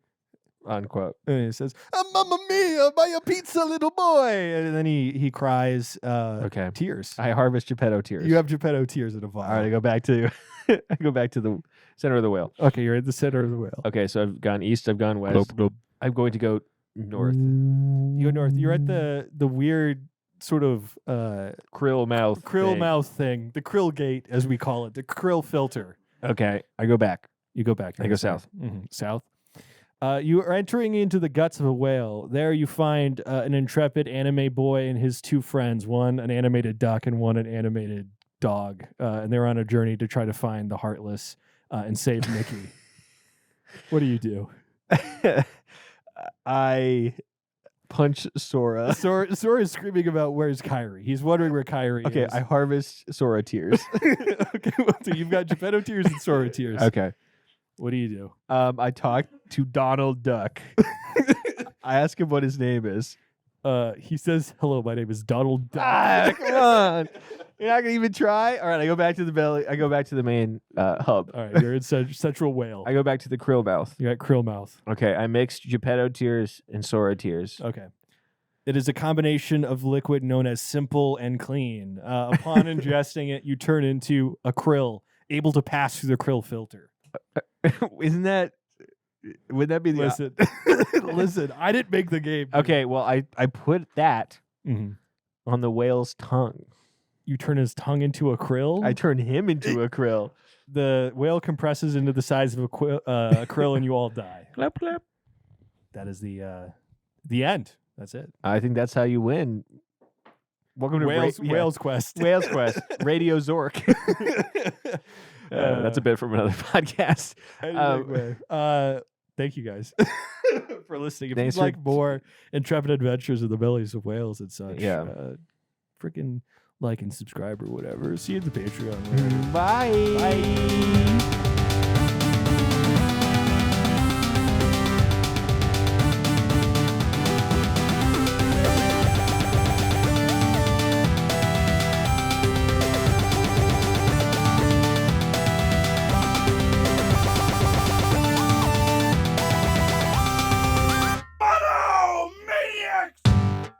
Speaker 3: Unquote.
Speaker 2: And he says, "Mamma mia, buy a pizza, little boy!" And then he cries,
Speaker 3: Okay.
Speaker 2: tears.
Speaker 3: I harvest Geppetto tears.
Speaker 2: You have Geppetto tears in a vial.
Speaker 3: All right, I go back to the center of the whale.
Speaker 2: Okay, you're at the center of the whale.
Speaker 3: Okay, so I've gone east, I've gone west. I'm going to go north.
Speaker 2: You go north. You're at the weird sort of
Speaker 3: Krill mouth. thing.
Speaker 2: mouth thing, the krill gate, as we call it, the krill filter.
Speaker 3: Okay, I go back.
Speaker 2: You go back.
Speaker 3: I go south.
Speaker 2: South. You are entering into the guts of a whale. There you find an intrepid anime boy and his two friends, one an animated duck and one an animated dog. And they're on a journey to try to find the Heartless and save Mickey. What do you do?
Speaker 3: I punch Sora.
Speaker 2: Sora is screaming about where's Kyrie. He's wondering where Kyrie
Speaker 3: Okay,
Speaker 2: is.
Speaker 3: I harvest Sora tears.
Speaker 2: Okay, well, so you've got Geppetto tears and Sora tears.
Speaker 3: Okay.
Speaker 2: What do you do?
Speaker 3: I talk to Donald Duck. I ask him what his name is.
Speaker 2: He says, "Hello, my name is Donald Duck."
Speaker 3: Come on. You're not gonna even try? All right, I go back to the belly. I go back to the main hub.
Speaker 2: All right, you're in Central Whale.
Speaker 3: I go back to the krill mouth.
Speaker 2: You're at Krill Mouth.
Speaker 3: Okay, I mixed Geppetto tears and Sora tears.
Speaker 2: Okay. It is a combination of liquid known as simple and clean. Upon ingesting it, you turn into a krill, able to pass through the krill filter.
Speaker 3: Wouldn't that be the
Speaker 2: Listen, listen, I didn't make the game.
Speaker 3: Okay, well I put that
Speaker 2: Mhm.
Speaker 3: on the whale's tongue.
Speaker 2: You turn his tongue into a krill.
Speaker 3: I turn him into a krill.
Speaker 2: The whale compresses into the size of a krill, and you all die.
Speaker 3: Clap clap.
Speaker 2: That is the end. That's it.
Speaker 3: I think that's how you win. Welcome to
Speaker 2: Whales Quest.
Speaker 3: Whales Quest. Radio Zork. That's a bit from another podcast.
Speaker 2: Anyway, thank you guys for listening. If
Speaker 3: Thanks
Speaker 2: you'd
Speaker 3: for-
Speaker 2: like more intrepid adventures in the bellies of whales and such,
Speaker 3: Yeah.
Speaker 2: freaking like and subscribe or whatever. See you at the Patreon.
Speaker 3: Bye.
Speaker 2: Bye.